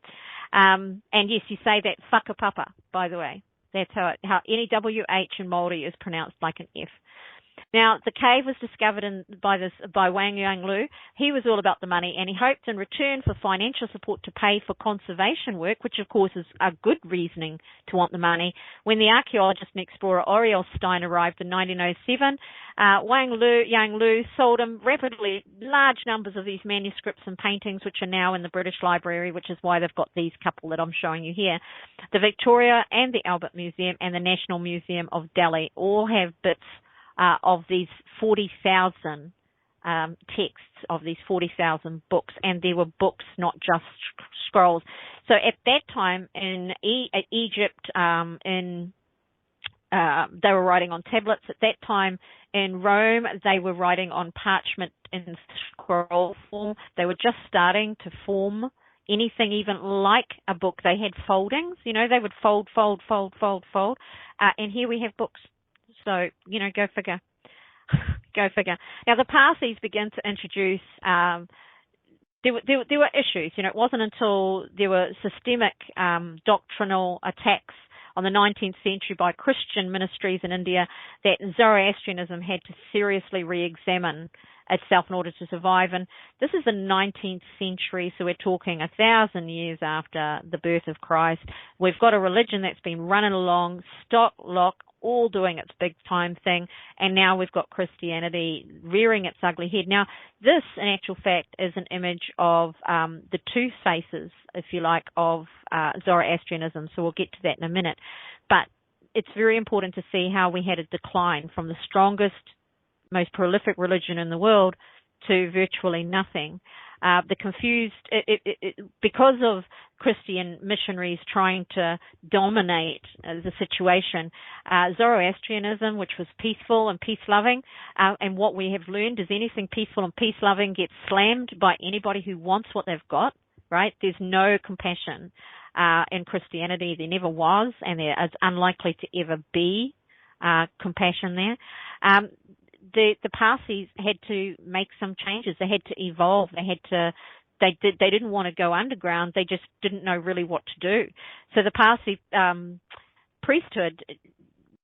And yes, you say that whakapapa, by the way. That's how any WH in Māori is pronounced like an F. Now, the cave was discovered by Wang Yanlu. He was all about the money, and he hoped in return for financial support to pay for conservation work, which of course is a good reasoning to want the money. When the archaeologist and explorer Oriel Stein arrived in 1907, Wang Yanlu sold him rapidly large numbers of these manuscripts and paintings, which are now in the British Library, which is why they've got these couple that I'm showing you here. The Victoria and the Albert Museum and the National Museum of Delhi all have bits of these 40,000 texts, of these 40,000 books, and there were books, not just scrolls. So at that time in Egypt, in They were writing on tablets at that time. In Rome, they were writing on parchment in scroll form. They were just starting to form anything even like a book. They had foldings, they would fold. And here we have books. So, go figure. Go figure. Now, the Parsis began to introduce, there were issues. It wasn't until there were systemic doctrinal attacks on the 19th century by Christian ministries in India that Zoroastrianism had to seriously re-examine itself in order to survive. And this is the 19th century, so we're talking 1,000 years after the birth of Christ. We've got a religion that's been running along, stock, lock, all doing its big time thing, and now we've got Christianity rearing its ugly head. Now, this, in actual fact, is an image of the two faces, if you like, of Zoroastrianism, so we'll get to that in a minute. But it's very important to see how we had a decline from the strongest, most prolific religion in the world to virtually nothing. The confused, because of Christian missionaries trying to dominate the situation, Zoroastrianism, which was peaceful and peace-loving, and what we have learned is anything peaceful and peace-loving gets slammed by anybody who wants what they've got, right? There's no compassion in Christianity. There never was, and there is unlikely to ever be compassion there. The Parsis had to make some changes. They had to evolve. They didn't want to go underground. They just didn't know really what to do. So the Parsi priesthood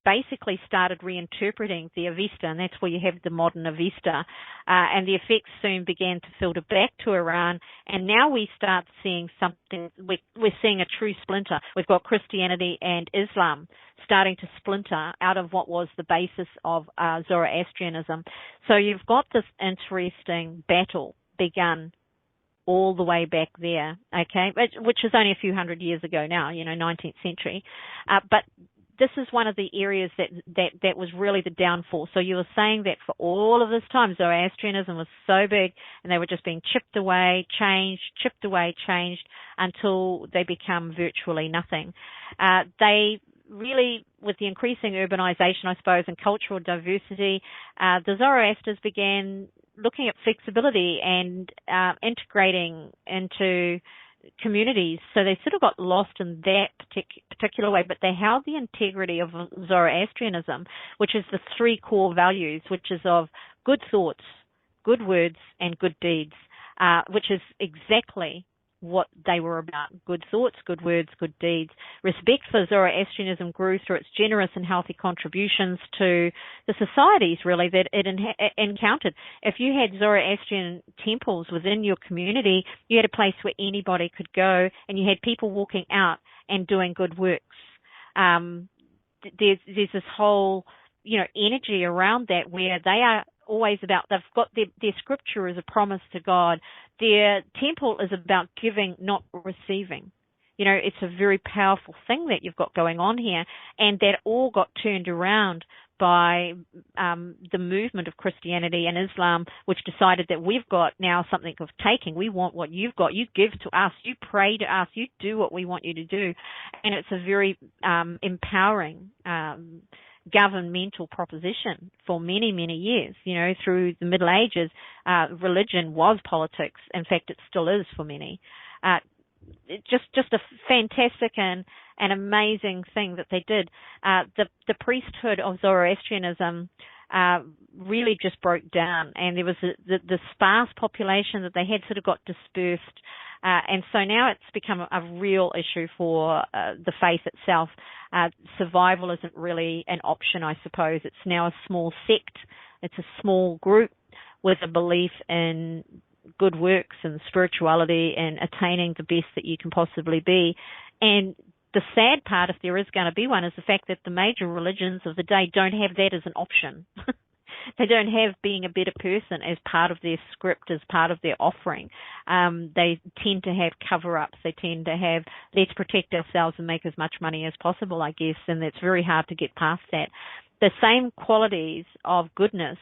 basically started reinterpreting the Avesta, and that's where you have the modern Avesta. And the effects soon began to filter back to Iran, and now we start seeing something. We're seeing a true splinter. We've got Christianity and Islam starting to splinter out of what was the basis of Zoroastrianism. So you've got this interesting battle begun all the way back there, okay, which is only a few hundred years ago now, 19th century. But this is one of the areas that was really the downfall. So you were saying that for all of this time, Zoroastrianism was so big and they were just being chipped away, changed until they become virtually nothing. They really, with the increasing urbanization, I suppose, and cultural diversity, the Zoroastrians began looking at flexibility and integrating into communities. So they sort of got lost in that particular way, but they held the integrity of Zoroastrianism, which is the three core values, which is of good thoughts, good words, and good deeds, which is exactly what they were about. Good thoughts, good words, good deeds. Respect for Zoroastrianism grew through its generous and healthy contributions to the societies, really, that it encountered. If you had Zoroastrian temples within your community, you had a place where anybody could go, and you had people walking out and doing good works. There's this whole, energy around that where they are always about, they've got their scripture as a promise to God. Their temple is about giving, not receiving. It's a very powerful thing that you've got going on here, and that all got turned around by the movement of Christianity and Islam, which decided that we've got now something of taking. We want what you've got. You give to us. You pray to us. You do what we want you to do. And it's a very empowering governmental proposition for many, many years. Through the Middle Ages, religion was politics. In fact, it still is for many. Just a fantastic and amazing thing that they did. The priesthood of Zoroastrianism really just broke down, and there was the sparse population that they had sort of got dispersed. And so now it's become a real issue for the faith itself. Survival isn't really an option, I suppose. It's now a small sect. It's a small group with a belief in good works and spirituality and attaining the best that you can possibly be. And the sad part, if there is going to be one, is the fact that the major religions of the day don't have that as an option. They don't have being a better person as part of their script, as part of their offering. They tend to have cover-ups. They tend to have, let's protect ourselves and make as much money as possible, I guess, and it's very hard to get past that. The same qualities of goodness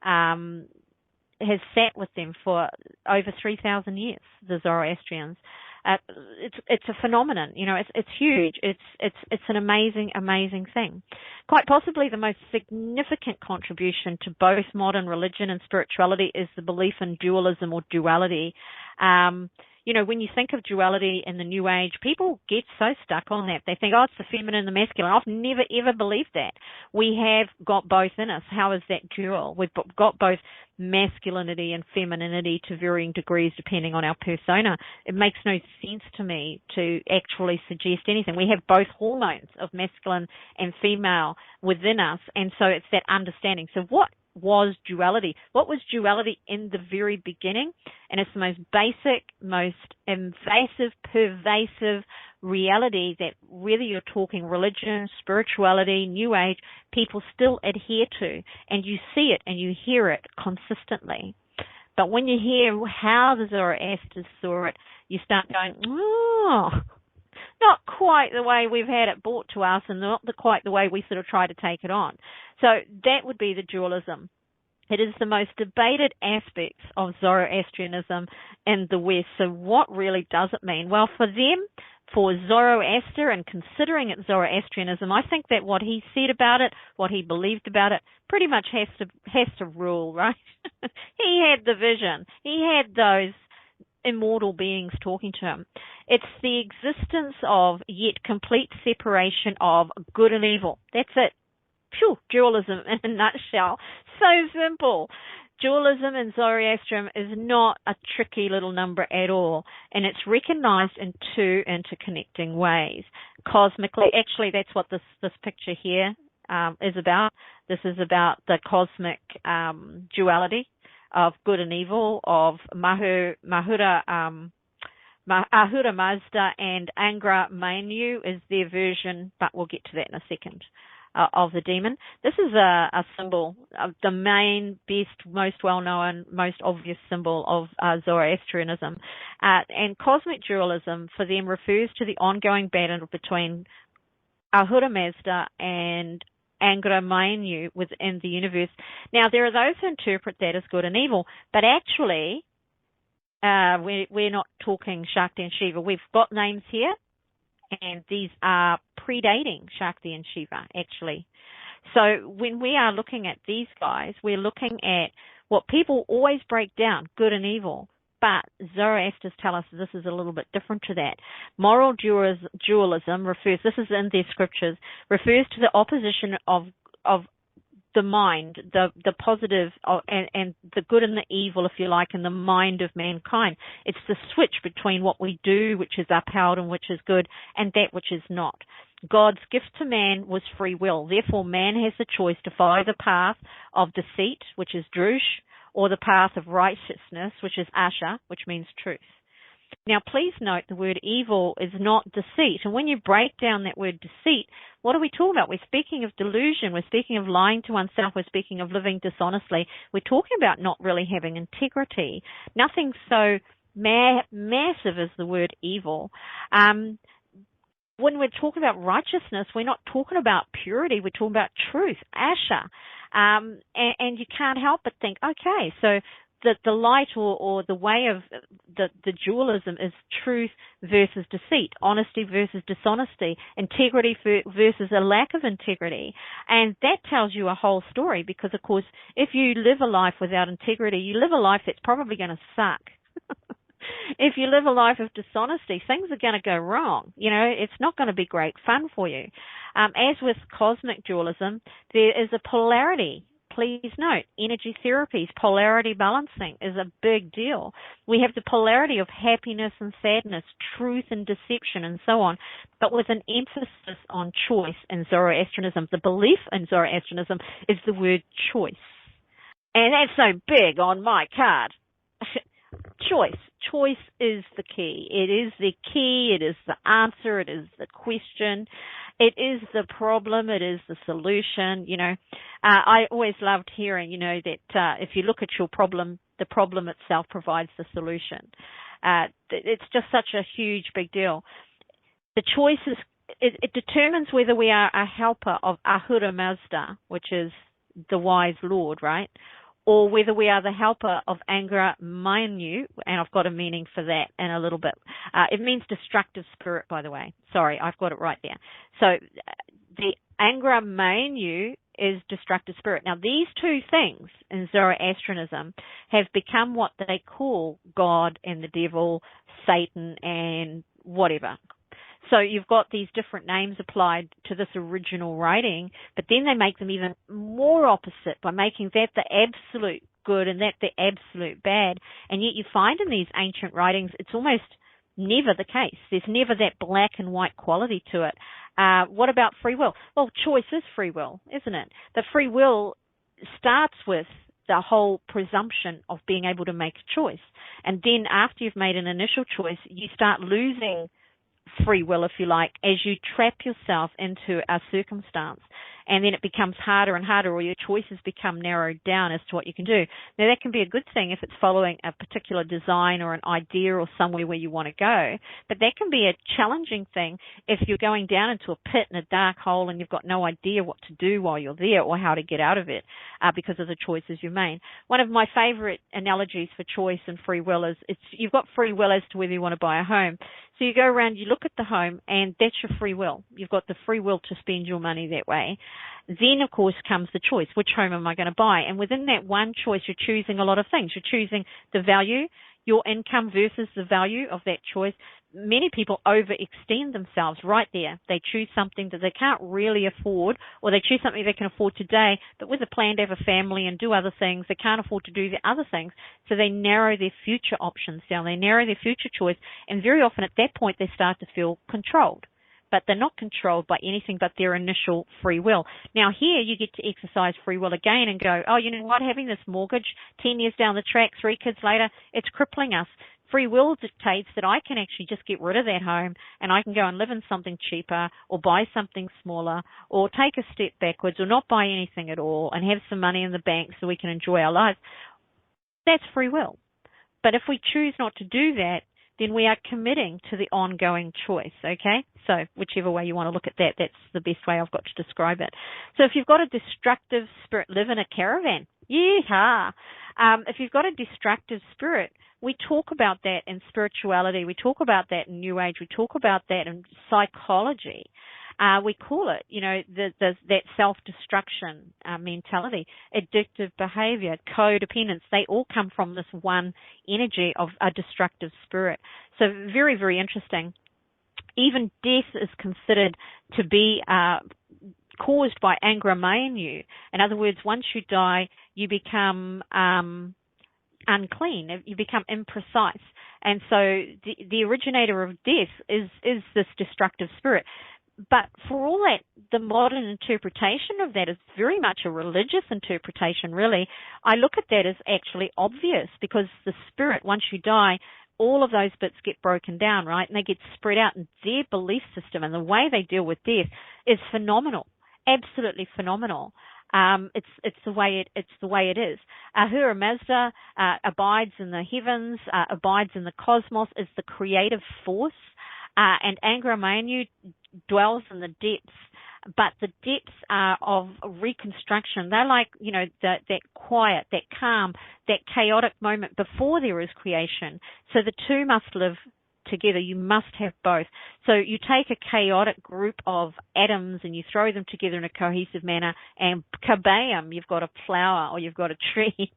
has sat with them for over 3,000 years, the Zoroastrians. It's a phenomenon. It's huge. It's an amazing thing. Quite possibly the most significant contribution to both modern religion and spirituality is the belief in dualism or duality. When you think of duality in the New Age, people get so stuck on that. They think, it's the feminine and the masculine. I've never, ever believed that. We have got both in us. How is that dual? We've got both masculinity and femininity to varying degrees depending on our persona. It makes no sense to me to actually suggest anything. We have both hormones of masculine and female within us, and so it's that understanding. So what was duality? What was duality in the very beginning? And it's the most basic, most invasive, pervasive reality that whether you're talking religion, spirituality, New Age, people still adhere to, and you see it and you hear it consistently. But when you hear how the Zoroastrians saw it, you start going, not quite the way we've had it brought to us, and not quite the way we sort of try to take it on. So that would be the dualism. It is the most debated aspects of Zoroastrianism in the West. So what really does it mean? Well, for them, for Zoroaster, and considering it Zoroastrianism, I think that what he said about it, what he believed about it, pretty much has to rule, right? He had the vision. He had those immortal beings talking to him. It's the existence of yet complete separation of good and evil. That's it. Phew, dualism in a nutshell. So simple. Dualism in Zoroastrianism is not a tricky little number at all, and it's recognized in two interconnecting ways. Cosmically, actually, that's what this picture here is about. This is about the cosmic duality of good and evil, of Ahura Mazda and Angra Mainyu is their version, but we'll get to that in a second, of the demon. This is a symbol, the main, best, most well-known, most obvious symbol of Zoroastrianism. And cosmic dualism for them refers to the ongoing battle between Ahura Mazda and Angra Mainyu within the universe. Now, there are those who interpret that as good and evil, but actually, we're not talking Shakti and Shiva. We've got names here, and these are predating Shakti and Shiva, actually. So when we are looking at these guys, we're looking at what people always break down, good and evil. But Zoroastrians tell us this is a little bit different to that. Moral dualism refers, this is in their scriptures, refers to the opposition of the mind, the positive and the good and the evil, if you like, in the mind of mankind. It's the switch between what we do, which is upheld and which is good, and that which is not. God's gift to man was free will. Therefore, man has the choice to follow the path of deceit, which is drush, or the path of righteousness, which is asha, which means truth. Now, please note the word evil is not deceit. And when you break down that word deceit, what are we talking about? We're speaking of delusion. We're speaking of lying to oneself. We're speaking of living dishonestly. We're talking about not really having integrity. Nothing so massive as the word evil. When we're talking about righteousness, we're not talking about purity. We're talking about truth, asha. And you can't help but think, okay, so the light or the way of the dualism is truth versus deceit, honesty versus dishonesty, integrity versus a lack of integrity. And that tells you a whole story because, of course, if you live a life without integrity, you live a life that's probably going to suck. If you live a life of dishonesty, things are going to go wrong. It's not going to be great fun for you. As with cosmic dualism, there is a polarity. Please note, energy-therapies, polarity balancing is a big deal. We have the polarity of happiness and sadness, truth and deception, and so on, but with an emphasis on choice in Zoroastrianism. The belief in Zoroastrianism is the word choice. And that's so big on my card. Choice. Choice is the key. It is the key. It is the answer. It is the question. It is the problem. It is the solution. I always loved hearing, that if you look at your problem, the problem itself provides the solution. It's just such a huge, big deal. The choice is, it determines whether we are a helper of Ahura Mazda, which is the wise Lord, right? or whether we are the helper of Angra Mainyu, and I've got a meaning for that in a little bit. It means destructive spirit, by the way. Sorry, I've got it right there. So the Angra Mainyu is destructive spirit. Now, these two things in Zoroastrianism have become what they call God and the devil, Satan, and whatever. So you've got these different names applied to this original writing, but then they make them even more opposite by making that the absolute good and that the absolute bad. And yet you find in these ancient writings, it's almost never the case. There's never that black and white quality to it. What about free will? Well, choice is free will, isn't it? The free will starts with the whole presumption of being able to make a choice. And then after you've made an initial choice, you start losing free will, if you like, as you trap yourself into a circumstance. And then it becomes harder and harder, or your choices become narrowed down as to what you can do. Now, that can be a good thing if it's following a particular design or an idea or somewhere where you want to go. But that can be a challenging thing if you're going down into a pit in a dark hole and you've got no idea what to do while you're there or how to get out of it because of the choices you made. One of my favorite analogies for choice and free will is you've got free will as to whether you want to buy a home. So you go around, you look at the home, and that's your free will. You've got the free will to spend your money that way. Then, of course, comes the choice. Which home am I going to buy? And within that one choice, you're choosing a lot of things. You're choosing the value, your income versus the value of that choice. Many people overextend themselves right there. They choose something that they can't really afford, or they choose something they can afford today, but with a plan to have a family and do other things, they can't afford to do the other things. So they narrow their future options down. They narrow their future choice. And very often at that point, they start to feel controlled. But they're not controlled by anything but their initial free will. Now, here you get to exercise free will again and go, oh, you know what, having this mortgage 10 years down the track, 3 kids later, it's crippling us. Free will dictates that I can actually just get rid of that home and I can go and live in something cheaper or buy something smaller or take a step backwards or not buy anything at all and have some money in the bank so we can enjoy our lives. That's free will. But if we choose not to do that, then we are committing to the ongoing choice, okay? So whichever way you want to look at that, that's the best way I've got to describe it. So if you've got a destructive spirit, live in a caravan. Yeehaw! If you've got a destructive spirit, we talk about that in spirituality. We talk about that in New Age. We talk about that in psychology. We call it, that self-destruction mentality, addictive behavior, codependence. They all come from this one energy of a destructive spirit. So very, very interesting. Even death is considered to be caused by Angra Mainyu. In other words, once you die, you become unclean. You become imprecise. And so the originator of death is this destructive spirit. But for all that, the modern interpretation of that is very much a religious interpretation, really. I look at that as actually obvious because the spirit, once you die, all of those bits get broken down, right? And they get spread out, and their belief system and the way they deal with death is phenomenal, absolutely phenomenal. It's the way it is. Ahura Mazda abides in the heavens, abides in the cosmos, is the creative force, and Angra Mainyu dwells in the depths. But the depths of reconstruction, they're like, that quiet, that calm, that chaotic moment before there is creation. So the two must live together. You must have both. So you take a chaotic group of atoms and you throw them together in a cohesive manner, and kabam, you've got a flower or you've got a tree.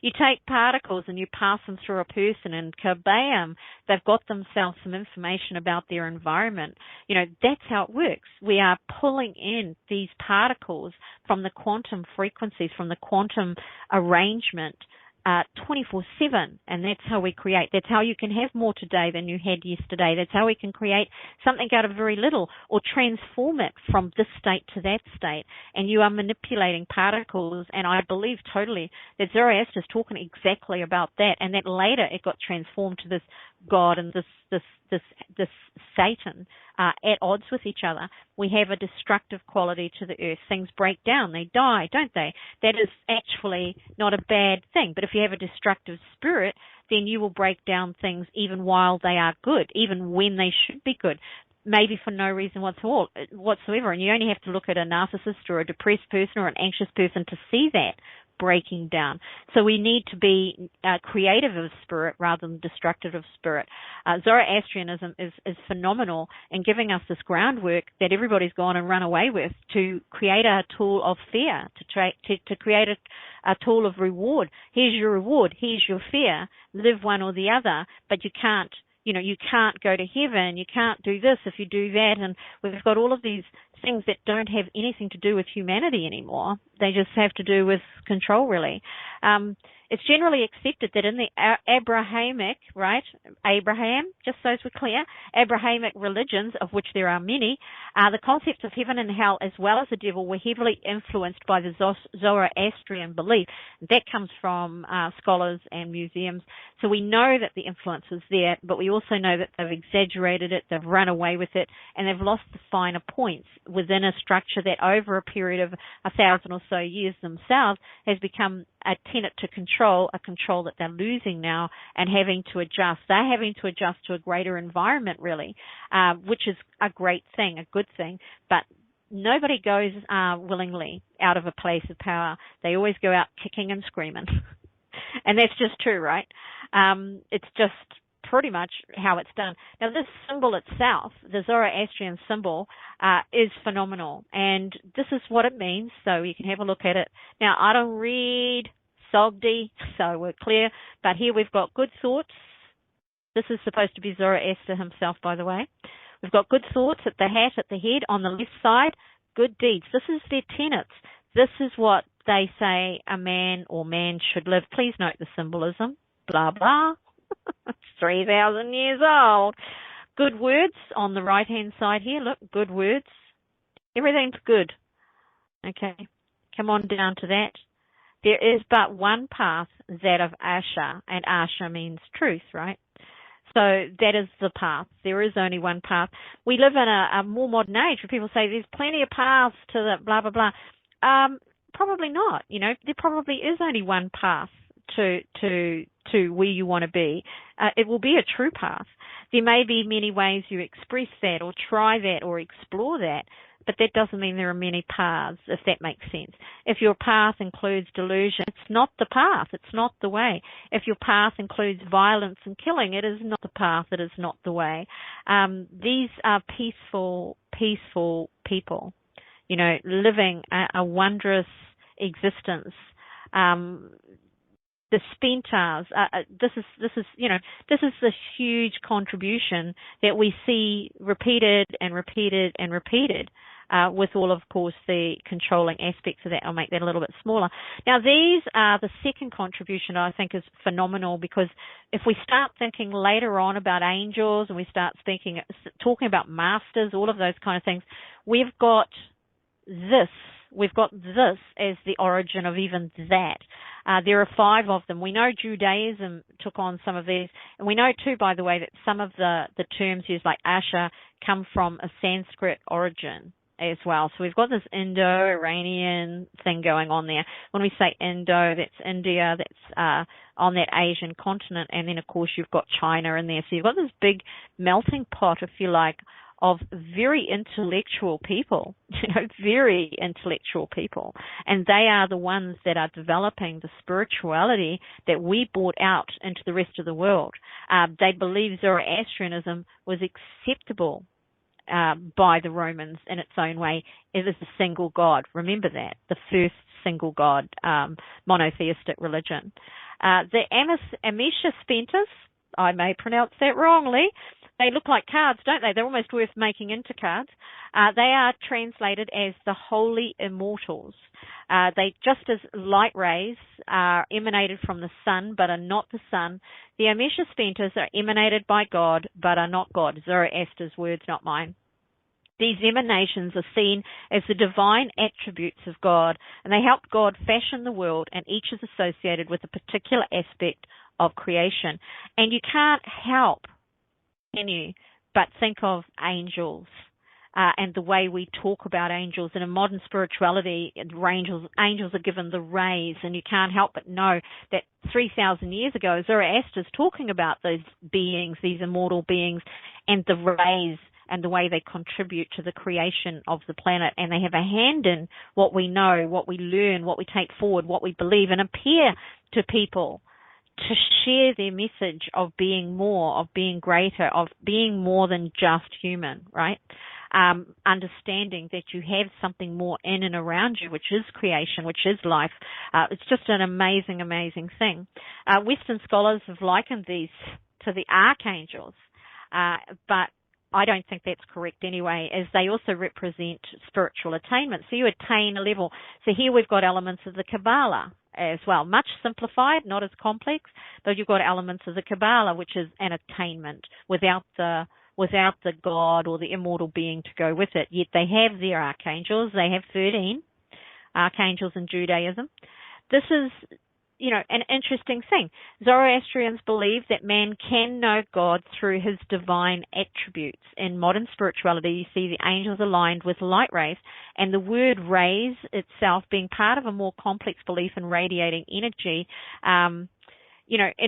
You take particles and you pass them through a person, and kabam, they've got themselves some information about their environment. That's how it works. We are pulling in these particles from the quantum frequencies, from the quantum arrangement 24/7, and that's how we create. That's how you can have more today than you had yesterday. That's how we can create something out of very little or transform it from this state to that state. And you are manipulating particles, and I believe totally that Zoroaster is talking exactly about that, and that later it got transformed to this God and this Satan at odds with each other. We have a destructive quality to the earth. Things break down. They die, don't they? That is actually not a bad thing. But if you have a destructive spirit, then you will break down things even while they are good, even when they should be good, maybe for no reason whatsoever. And you only have to look at a narcissist or a depressed person or an anxious person to see that. breaking down. So we need to be creative of spirit rather than destructive of spirit. Zoroastrianism is phenomenal in giving us this groundwork that everybody's gone and run away with to create a tool of fear, to create a tool of reward. Here's your reward. Here's your fear. Live one or the other, but you can't go to heaven. You can't do this if you do that. And we've got all of these things that don't have anything to do with humanity anymore. They just have to do with control, really. It's generally accepted that in the Abrahamic, just so as we're clear, Abrahamic religions, of which there are many, the concepts of heaven and hell as well as the devil were heavily influenced by the Zoroastrian belief. That comes from scholars and museums. So we know that the influence is there, but we also know that they've exaggerated it, they've run away with it, and they've lost the finer points within a structure that over a period of 1,000 or so years themselves has become a tenet to control, a control that they're losing now and having to adjust. They're having to adjust to a greater environment, really, which is a great thing, a good thing, but nobody goes willingly out of a place of power. They always go out kicking and screaming. And that's just true, right? It's just pretty much how it's done. Now, this symbol itself, the Zoroastrian symbol, is phenomenal, and this is what it means, so you can have a look at it. Now, I don't read Sogdi, so we're clear, but here we've got good thoughts. This is supposed to be Zoroaster himself, by the way. We've got good thoughts at the hat, at the head, on the left side, good deeds. This is their tenets. This is what they say a man or man should live. Please note the symbolism, blah, blah. It's 3,000 years old. Good words on the right-hand side here. Look, good words. Everything's good. Okay, come on down to that. There is but one path, that of Asha, and Asha means truth, right? So that is the path. There is only one path. We live in a more modern age where people say there's plenty of paths to the blah, blah, blah. Probably not. There probably is only one path to where you want to be. It will be a true path. There may be many ways you express that or try that or explore that, but that doesn't mean there are many paths, if that makes sense. If your path includes delusion, it's not the path, it's not the way. If your path includes violence and killing, it is not the path, it is not the way. These are peaceful people, living a wondrous existence. The Spentars, this is the huge contribution that we see repeated and repeated and repeated, with all, of course, the controlling aspects of that. I'll make that a little bit smaller. Now, these are the second contribution I think is phenomenal, because if we start thinking later on about angels and we start talking about masters, all of those kind of things, we've got this as the origin of even that. There are 5 of them. We know Judaism took on some of these, and we know too, by the way, that some of the terms used, like Asha, come from a Sanskrit origin as well. So we've got this Indo-Iranian thing going on there. When we say Indo, that's India, that's on that Asian continent, and then of course you've got China in there. So you've got this big melting pot, if you like, of very intellectual people, very intellectual people. And they are the ones that are developing the spirituality that we brought out into the rest of the world. They believe Zoroastrianism was acceptable by the Romans in its own way. It is a single God. Remember that, the first single God, monotheistic religion. The Amisha Spentas, I may pronounce that wrongly. They look like cards, don't they? They're almost worth making into cards. They are translated as the holy immortals. They, just as light rays are emanated from the sun but are not the sun, the Amesha Spentas are emanated by God but are not God. Zoroaster's words, not mine. These emanations are seen as the divine attributes of God, and they help God fashion the world, and each is associated with a particular aspect of creation. And you can't help, can you, but think of angels and the way we talk about angels. In a modern spirituality, angels are given the rays, and you can't help but know that 3,000 years ago, Zoroaster's talking about those beings, these immortal beings, and the rays and the way they contribute to the creation of the planet. And they have a hand in what we know, what we learn, what we take forward, what we believe, and appear to people to share their message of being more, of being greater, of being more than just human, right? Understanding that you have something more in and around you, which is creation, which is life. It's just an amazing, amazing thing. Western scholars have likened these to the archangels, but I don't think that's correct anyway, as they also represent spiritual attainment. So you attain a level. So here we've got elements of the Kabbalah as well, much simplified, not as complex, but you've got elements of the Kabbalah, which is an attainment without the God or the immortal being to go with it. Yet they have their archangels. They have 13 archangels in Judaism. This is, an interesting thing. Zoroastrians believe that man can know God through his divine attributes. In modern spirituality, you see the angels aligned with light rays, and the word rays itself being part of a more complex belief in radiating energy, in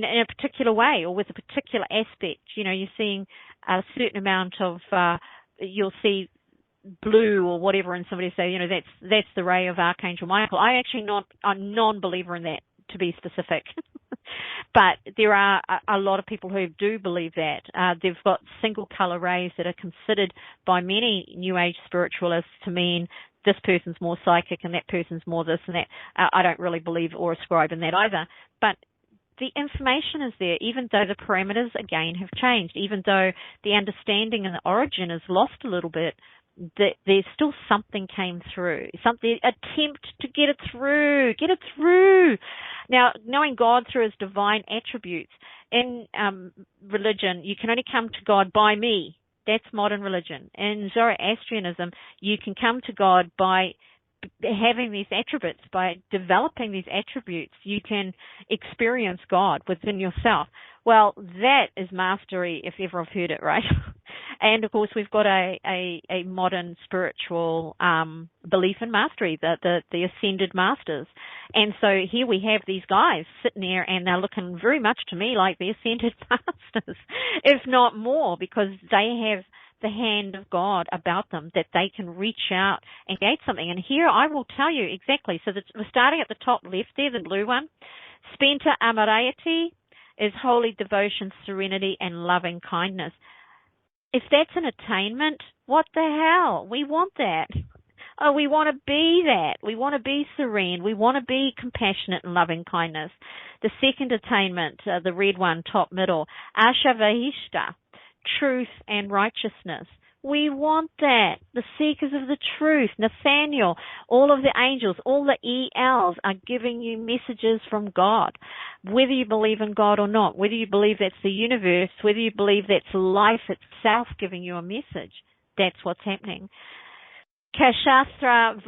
a particular way or with a particular aspect. You're seeing a certain amount of, you'll see blue or whatever, and somebody say, that's the ray of Archangel Michael. I'm non-believer in that, to be specific. But there are a lot of people who do believe that. They've got single color rays that are considered by many New Age spiritualists to mean this person's more psychic and that person's more this and that. I don't really believe or ascribe in that either. But the information is there, even though the parameters, again, have changed, even though the understanding and the origin is lost a little bit, there's still something came through, something attempt to get it through. Now, knowing God through his divine attributes, in religion, you can only come to God by me. That's modern religion. In Zoroastrianism, you can come to God by having these attributes, by developing these attributes. You can experience God within yourself. Well, that is mastery, if ever I've heard it, right? And of course, we've got a modern spiritual belief in mastery, the ascended masters. And so here we have these guys sitting there, and they're looking very much to me like the ascended masters, if not more, because they have the hand of God about them, that they can reach out and create something. And here I will tell you exactly. So we're starting at the top left there, the blue one. Spenta Amarieti is holy devotion, serenity, and loving kindness. If that's an attainment, what the hell? We want that. Oh, we want to be that. We want to be serene. We want to be compassionate and loving kindness. The second attainment, the red one, top middle, Ashavahishta, truth and righteousness. We want that. The seekers of the truth, Nathaniel, all of the angels, all the ELs are giving you messages from God. Whether you believe in God or not, whether you believe that's the universe, whether you believe that's life itself giving you a message, that's what's happening. Kashastra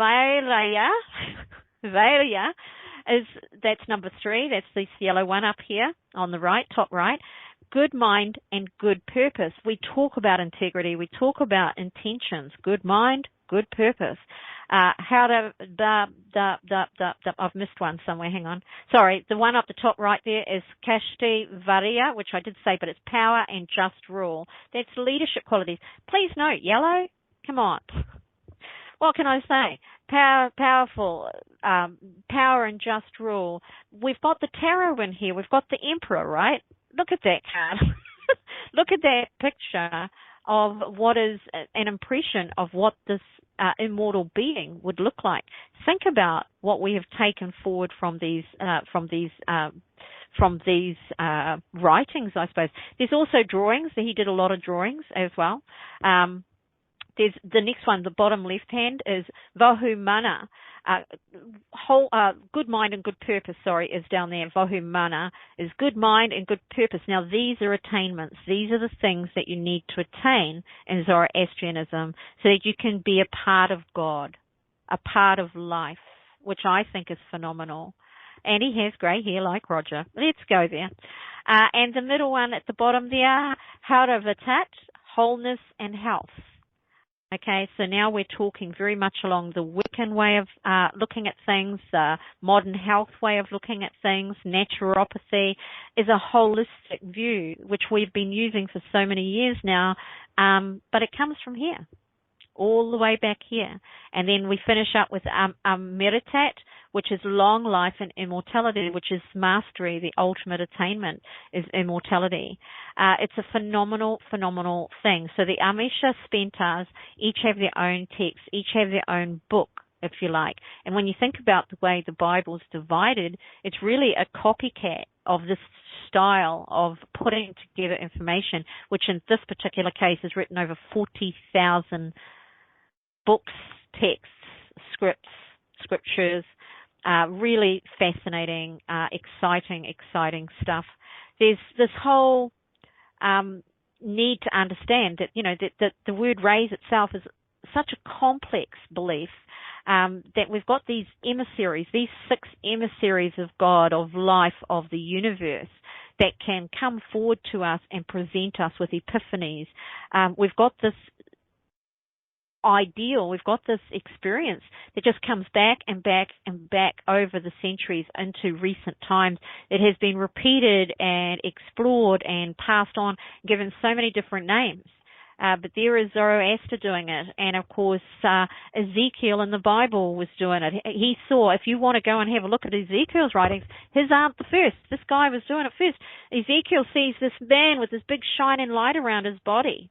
Vairya that's number 3. That's this yellow one up here on the right, top right. Good mind and good purpose. We talk about integrity. We talk about intentions. Good mind, good purpose. I've missed one somewhere. Hang on. Sorry. The one up the top right there is Kashti Varya, which I did say, but it's power and just rule. That's leadership qualities. Please note, yellow. Come on. What can I say? Powerful, power and just rule. We've got the tarot in here. We've got the emperor, right? Look at that card. Look at that picture of what is an impression of what this immortal being would look like. Think about what we have taken forward from these writings, I suppose. There's also drawings. He did a lot of drawings as well. There's the next one, the bottom left hand, is Vahumana. Good mind and good purpose, is down there. Vahumana is good mind and good purpose. Now, these are attainments. These are the things that you need to attain in Zoroastrianism so that you can be a part of God, a part of life, which I think is phenomenal. And he has grey hair like Roger. Let's go there. And the middle one at the bottom there, Haravatat, wholeness and health. Okay, so now we're talking very much along the Wiccan way of looking at things, modern health way of looking at things. Naturopathy is a holistic view, which we've been using for so many years now, but it comes from here, all the way back here. And then we finish up with Meritat, which is long life and immortality, which is mastery. The ultimate attainment is immortality. It's a phenomenal thing. So the Amesha Spentas each have their own text, each have their own book, if you like. And when you think about the way the Bible's divided, it's really a copycat of this style of putting together information, which in this particular case is written over 40,000 books, texts, scriptures. Really fascinating, exciting stuff. There's this whole need to understand that, that the word raise itself is such a complex belief, that we've got these emissaries, these 6 emissaries of God, of life, of the universe, that can come forward to us and present us with epiphanies. We've got this ideal, we've got this experience that just comes back and back and back over the centuries into recent times. It has been repeated and explored and passed on, given so many different names. But there is Zoroaster doing it, and of course Ezekiel in the Bible was doing it. He saw, if you want to go and have a look at Ezekiel's writings, his aren't the first. This guy was doing it first. Ezekiel sees this man with this big shining light around his body,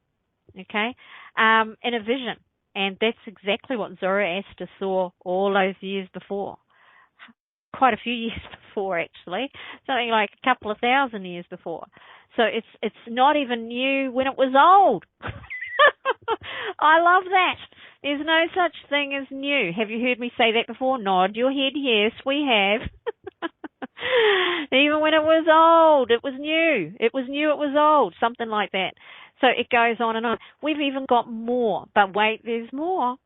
okay, in a vision. And that's exactly what Zoroaster saw all those years before. Quite a few years before, actually. Something like a couple of thousand years before. So it's not even new when it was old. I love that. There's no such thing as new. Have you heard me say that before? Nod your head, yes, we have. Even when it was old, it was new. It was new, it was old. Something like that. So it goes on and on. We've even got more. But wait, there's more.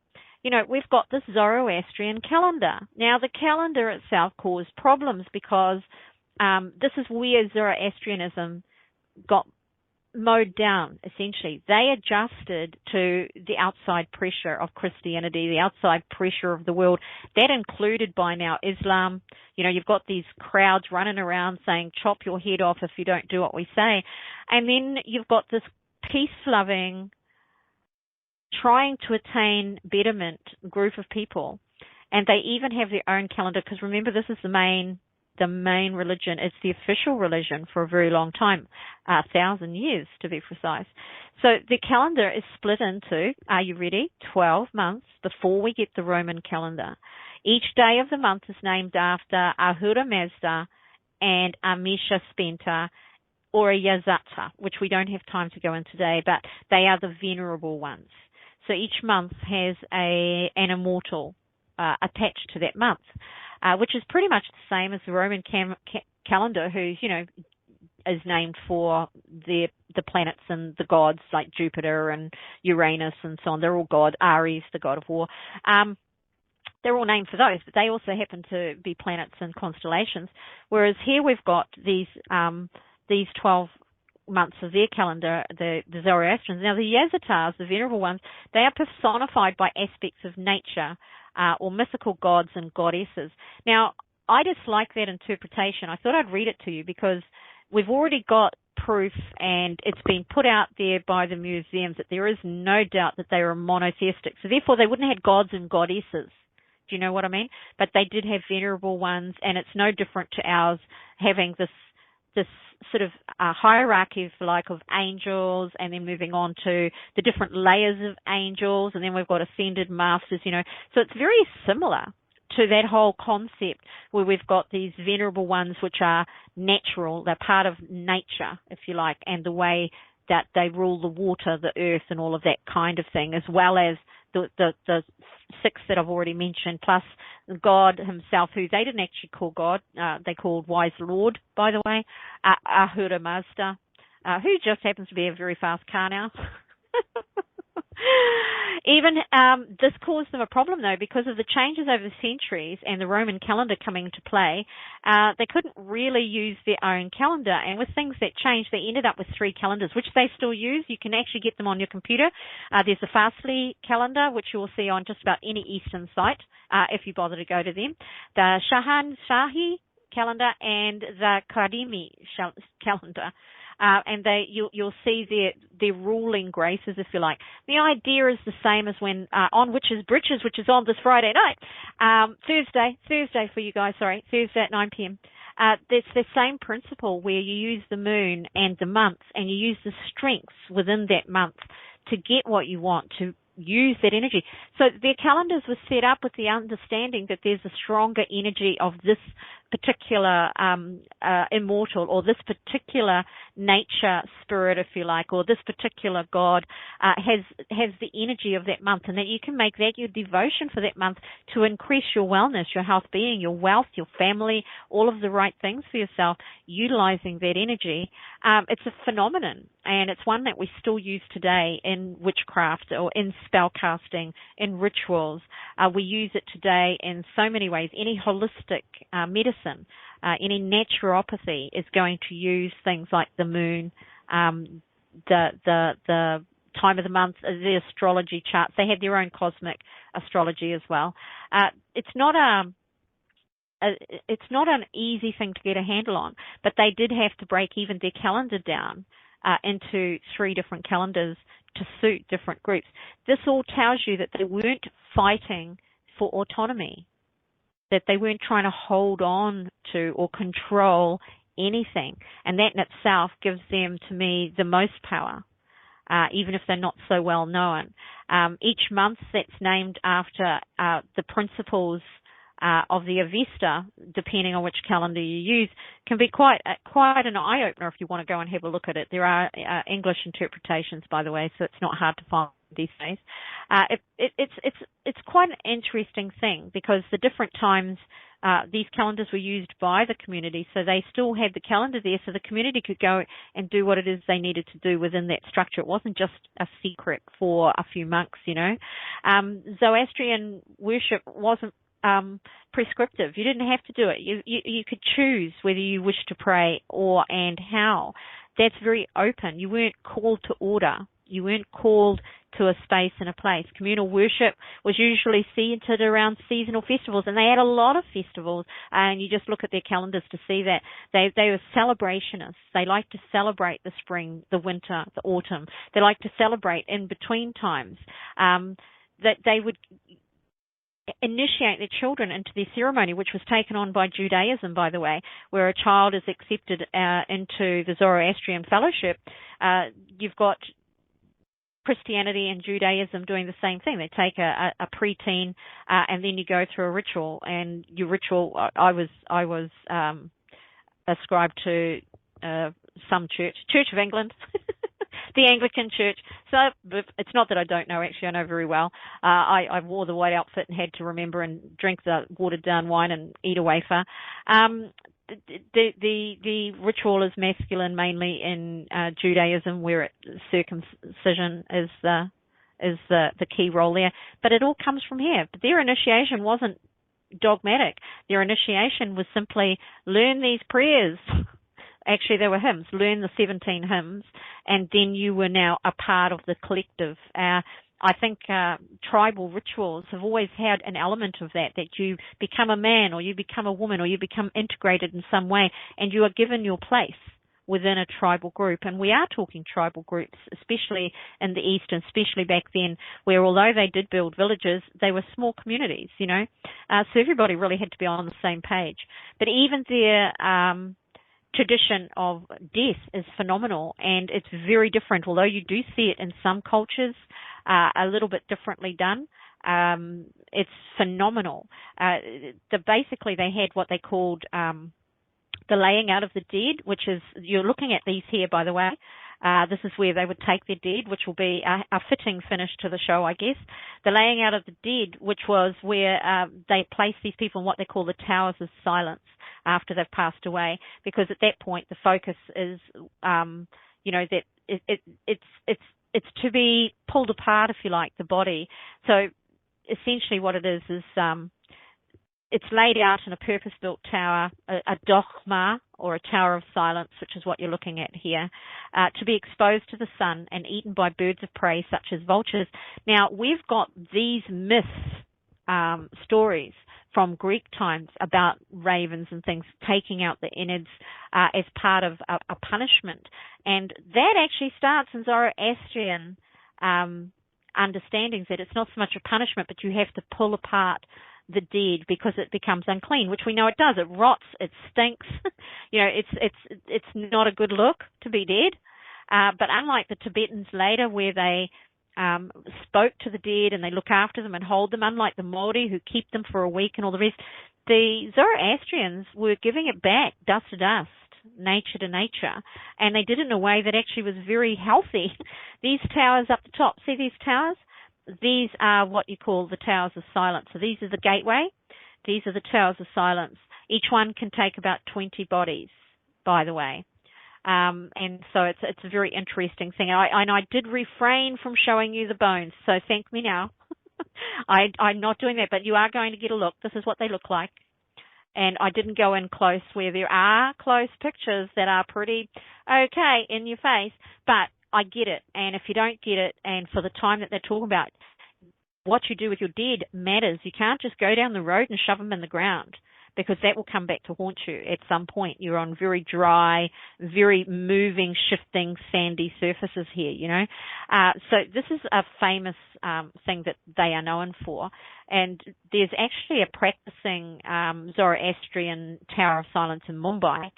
We've got this Zoroastrian calendar. Now, the calendar itself caused problems because this is where Zoroastrianism got mowed down, essentially. They adjusted to the outside pressure of Christianity, the outside pressure of the world. That included by now Islam. You've got these crowds running around saying, chop your head off if you don't do what we say. And then you've got this peace-loving, trying to attain betterment group of people. And they even have their own calendar, because remember, this is the main religion. It's the official religion for a very long time, 1,000 years to be precise. So the calendar is split into, are you ready, 12 months before we get the Roman calendar. Each day of the month is named after Ahura Mazda and Amesha Spenta, or a Yazata, which we don't have time to go into today, but they are the venerable ones. So each month has an immortal attached to that month, which is pretty much the same as the Roman calendar, who, is named for the planets and the gods like Jupiter and Uranus and so on. They're all gods. Ares, the god of war. They're all named for those, but they also happen to be planets and constellations. Whereas here we've got these 12 months of their calendar, the Zoroastrians. Now, the Yazatars, the venerable ones, they are personified by aspects of nature or mythical gods and goddesses. Now, I just like that interpretation. I thought I'd read it to you because we've already got proof, and it's been put out there by the museums that there is no doubt that they are monotheistic. So therefore, they wouldn't have gods and goddesses. Do you know what I mean? But they did have venerable ones, and it's no different to ours having this sort of hierarchy, if you like, of angels, and then moving on to the different layers of angels, and then we've got ascended masters, So it's very similar to that whole concept where we've got these venerable ones which are natural, they're part of nature, if you like, and the way that they rule the water, the earth, and all of that kind of thing, as well as the 6 that I've already mentioned, plus God himself, who they didn't actually call God, they called Wise Lord, by the way, Ahura Mazda, who just happens to be a very fast car now. Even this caused them a problem, though, because of the changes over the centuries and the Roman calendar coming into play. They couldn't really use their own calendar, and with things that changed, they ended up with 3 calendars, which they still use. You can actually get them on your computer. There's the Fastly calendar, which you will see on just about any Eastern site, if you bother to go to them. The Shahi calendar and the Karimi calendar. And you'll see their ruling graces, if you like. The idea is the same as when on Witches' Britches, which is on this Friday night, Thursday for you guys. Sorry, Thursday at 9 p.m. It's the same principle where you use the moon and the months, and you use the strengths within that month to get what you want, to use that energy. So their calendars were set up with the understanding that there's a stronger energy of this particular immortal, or this particular nature spirit, if you like, or this particular god has the energy of that month, and that you can make that your devotion for that month to increase your wellness, your health being, your wealth, your family, all of the right things for yourself, utilizing that energy. It's a phenomenon, and it's one that we still use today in witchcraft or in spell casting, in rituals. We use it today in so many ways. Any holistic medicine, any naturopathy is going to use things like the moon, the time of the month, the astrology charts. They have their own cosmic astrology as well. It's not an easy thing to get a handle on, but they did have to break even their calendar down into 3 different calendars to suit different groups. This all tells you that they weren't fighting for autonomy, that they weren't trying to hold on to or control anything. And that in itself gives them, to me, the most power, even if they're not so well known. Each month that's named after the principles of the Avesta, depending on which calendar you use, can be quite an eye-opener if you want to go and have a look at it. There are English interpretations, by the way, so it's not hard to find these days. It's quite an interesting thing, because the different times these calendars were used by the community, so they still had the calendar there so the community could go and do what it is they needed to do within that structure. It wasn't just a secret for a few monks, you know. Zoroastrian worship wasn't prescriptive. You didn't have to do it. You could choose whether you wish to pray or and how. That's very open. You weren't called to order. You weren't called to a space and a place. Communal worship was usually centered around seasonal festivals, and they had a lot of festivals, and you just look at their calendars to see that. They were celebrationists. They like to celebrate the spring, the winter, the autumn. They like to celebrate in between times. That they would initiate their children into their ceremony, which was taken on by Judaism, by the way, where a child is accepted into the Zoroastrian fellowship. You've got Christianity and Judaism doing the same thing. They take a preteen and then you go through a ritual, and your ritual, I was ascribed to some Church of England, the Anglican Church. So it's not that I don't know, actually, I know very well. I wore the white outfit and had to remember and drink the watered down wine and eat a wafer. The ritual is masculine mainly in Judaism, where circumcision is the key role there. But it all comes from here. But their initiation wasn't dogmatic. Their initiation was simply learn these prayers. Actually, they were hymns. Learn the 17 hymns, and then you were now a part of the collective. I think tribal rituals have always had an element of that you become a man or you become a woman or you become integrated in some way, and you are given your place within a tribal group. And we are talking tribal groups, especially in the East, and especially back then, where although they did build villages, they were small communities, you know. So everybody really had to be on the same page. But even their tradition of death is phenomenal, and it's very different. Although you do see it in some cultures a little bit differently done, it's phenomenal. Basically, they had what they called the laying out of the dead, which is, you're looking at these here, by the way. This is where they would take their dead, which will be a fitting finish to the show, I guess. The laying out of the dead, which was where they place these people in what they call the towers of silence after they've passed away, because at that point the focus is, that it's it's to be pulled apart, if you like, the body. So essentially what it is it's laid out in a purpose-built tower, a dogma, or a tower of silence, which is what you're looking at here, to be exposed to the sun and eaten by birds of prey such as vultures. Now, we've got these myths, stories from Greek times about ravens and things taking out the innards as part of a punishment. And that actually starts in Zoroastrian understandings, that it's not so much a punishment, but you have to pull apart the dead because it becomes unclean, which we know it does. It rots, it stinks. It's not a good look to be dead. But unlike the Tibetans later, where they spoke to the dead and they look after them and hold them, unlike the Māori who keep them for a week and all the rest, the Zoroastrians were giving it back, dust to dust, nature to nature, and they did it in a way that actually was very healthy. These towers up the top, see these towers? These are what you call the towers of silence. So these are the gateway. These are the towers of silence. Each one can take about 20 bodies, by the way. And so it's a very interesting thing. I did refrain from showing you the bones, so thank me now. I'm not doing that, but you are going to get a look. This is what they look like. And I didn't go in close, where there are close pictures that are pretty okay in your face, but I get it. And if you don't get it, and for the time that they're talking about, what you do with your dead matters. You can't just go down the road and shove them in the ground, because that will come back to haunt you at some point. You're on very dry, very moving, shifting, sandy surfaces here, So this is a famous thing that they are known for. And there's actually a practicing Zoroastrian Tower of Silence in Mumbai,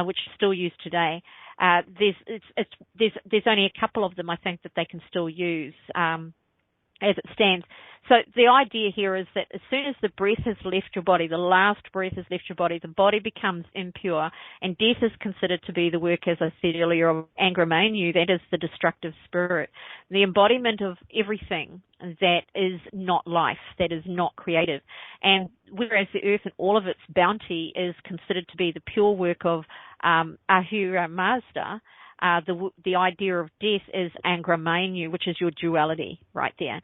which is still used today. There's only a couple of them, I think, that they can still use as it stands. So the idea here is that as soon as the breath has left your body, the last breath has left your body, the body becomes impure, and death is considered to be the work, as I said earlier, of Angramanu, that is the destructive spirit, the embodiment of everything that is not life, that is not creative. And whereas the earth and all of its bounty is considered to be the pure work of Ahura Mazda, the idea of death is Angramanu, which is your duality right there,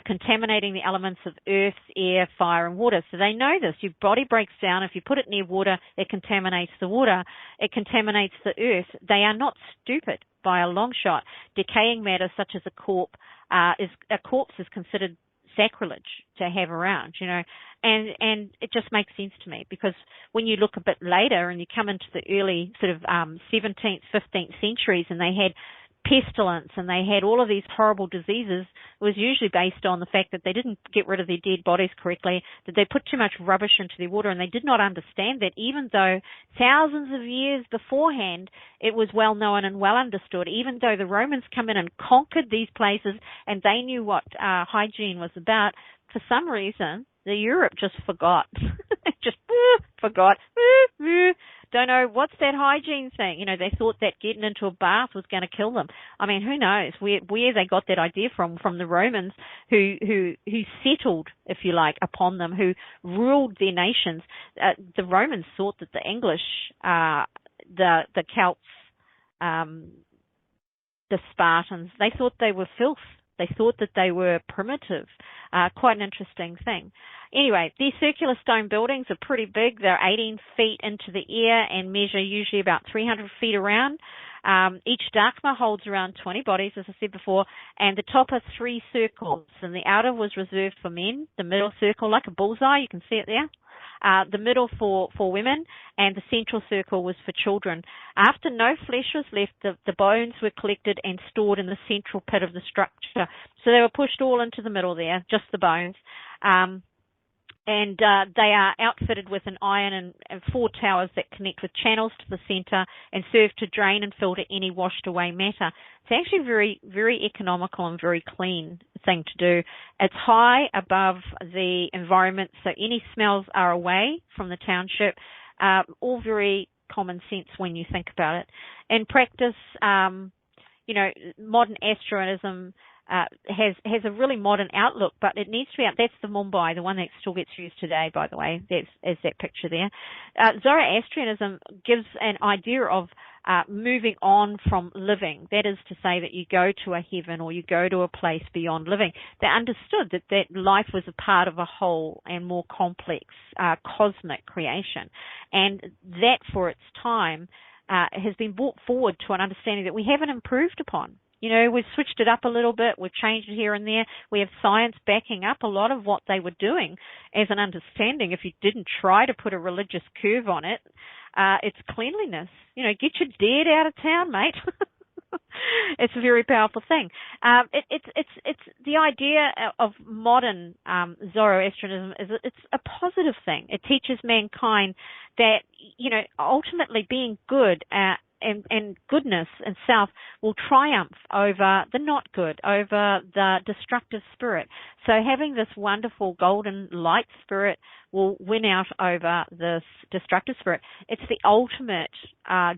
contaminating the elements of earth, air, fire, and water. So they know this. Your body breaks down. If you put it near water, it contaminates the water. It contaminates the earth. They are not stupid by a long shot. Decaying matter, such as a corpse is considered sacrilege to have around, and it just makes sense to me, because when you look a bit later and you come into the early sort of 17th, 15th centuries, and they had pestilence and they had all of these horrible diseases, it was usually based on the fact that they didn't get rid of their dead bodies correctly, that they put too much rubbish into their water, and they did not understand that, even though thousands of years beforehand it was well known and well understood, even though the Romans come in and conquered these places and they knew what hygiene was about, for some reason the Europe just forgot. Just forgot. Don't know, what's that hygiene thing? They thought that getting into a bath was going to kill them. I mean, who knows where they got that idea from the Romans, who settled, if you like, upon them, who ruled their nations. The Romans thought that the English, the Celts, the Spartans, they thought they were filth. They thought that they were primitive. Quite an interesting thing. Anyway, these circular stone buildings are pretty big. They're 18 feet into the air and measure usually about 300 feet around. Each dogma holds around 20 bodies, as I said before, and the top are 3 circles, and the outer was reserved for men, the middle circle, like a bullseye, you can see it there, the middle for women, and the central circle was for children. After no flesh was left, the bones were collected and stored in the central pit of the structure. So they were pushed all into the middle there, just the bones. And they are outfitted with an iron and 4 towers that connect with channels to the center and serve to drain and filter any washed away matter. It's actually very, very economical and very clean thing to do. It's high above the environment, so any smells are away from the township. All very common sense when you think about it. In practice, modern Astroism has a really modern outlook, but it needs to be out. That's the Mumbai, the one that still gets used today, by the way. There's that picture there. Zoroastrianism gives an idea of moving on from living. That is to say that you go to a heaven or you go to a place beyond living. They understood that life was a part of a whole and more complex cosmic creation. And that, for its time, has been brought forward to an understanding that we haven't improved upon. You know, we've switched it up a little bit. We've changed it here and there. We have science backing up a lot of what they were doing as an understanding. If you didn't try to put a religious curve on it, it's cleanliness. You know, get your dead out of town, mate. It's a very powerful thing. It's the idea of modern Zoroastrianism is it's a positive thing. It teaches mankind that, you know, ultimately being good and goodness and self will triumph over the not good, over the destructive spirit. So having this wonderful golden light spirit will win out over this destructive spirit. It's the ultimate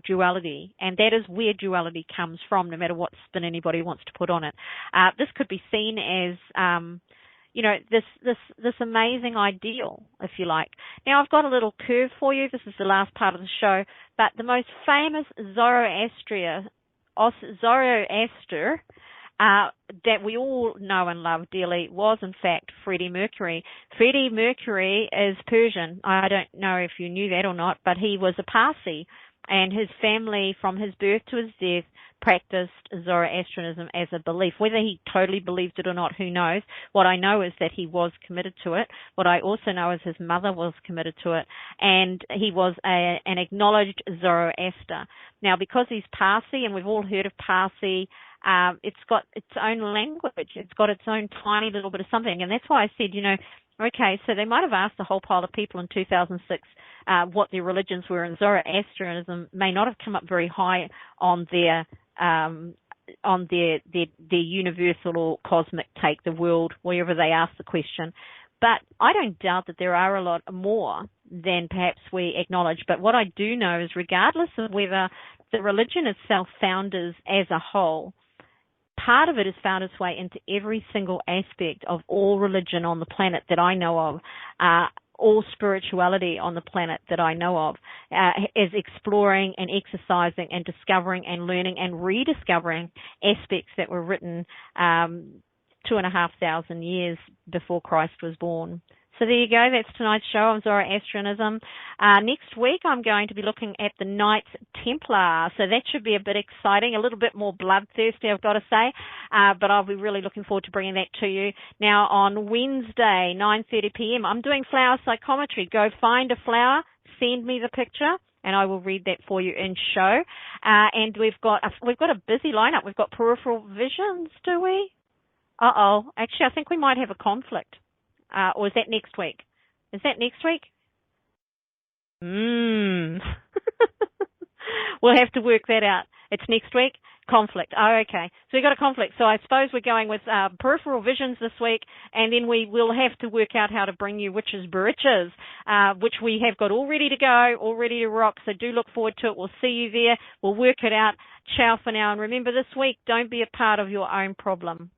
duality, and that is where duality comes from, no matter what spin anybody wants to put on it. This could be seen as you know, this amazing ideal, if you like. Now, I've got a little curve for you. This is the last part of the show. But the most famous Zoroaster that we all know and love dearly was, in fact, Freddie Mercury. Freddie Mercury is Persian. I don't know if you knew that or not, but he was a Parsi, and his family, from his birth to his death, practiced Zoroastrianism as a belief. Whether he totally believed it or not, who knows? What I know is that he was committed to it. What I also know is his mother was committed to it, and he was an acknowledged Zoroaster. Now, because he's Parsi, and we've all heard of Parsi, it's got its own language. It's got its own tiny little bit of something, and that's why I said, you know, okay, so they might have asked a whole pile of people in 2006 what their religions were, and Zoroastrianism may not have come up very high on their universal or cosmic take, the world, wherever they ask the question. But I don't doubt that there are a lot more than perhaps we acknowledge. But what I do know is, regardless of whether the religion itself founders as a whole, part of it has found its way into every single aspect of all religion on the planet that I know of, all spirituality on the planet that I know of, is exploring and exercising and discovering and learning and rediscovering aspects that were written 2,500 years before Christ was born. So there you go. That's tonight's show on Zoroastrianism. Next week, I'm going to be looking at the Knights Templar. So that should be a bit exciting, a little bit more bloodthirsty, I've got to say. But I'll be really looking forward to bringing that to you. Now, on Wednesday, 9:30 p.m., I'm doing flower psychometry. Go find a flower, send me the picture, and I will read that for you in show. And we've got a busy lineup. We've got peripheral visions, do we? Uh-oh. Actually, I think we might have a conflict. Or is that next week? Is that next week? We'll have to work that out. It's next week? Conflict. Oh, okay. So we've got a conflict. So I suppose we're going with peripheral visions this week, and then we will have to work out how to bring you Witches Britches, which we have got all ready to go, all ready to rock. So do look forward to it. We'll see you there. We'll work it out. Ciao for now. And remember this week, don't be a part of your own problem.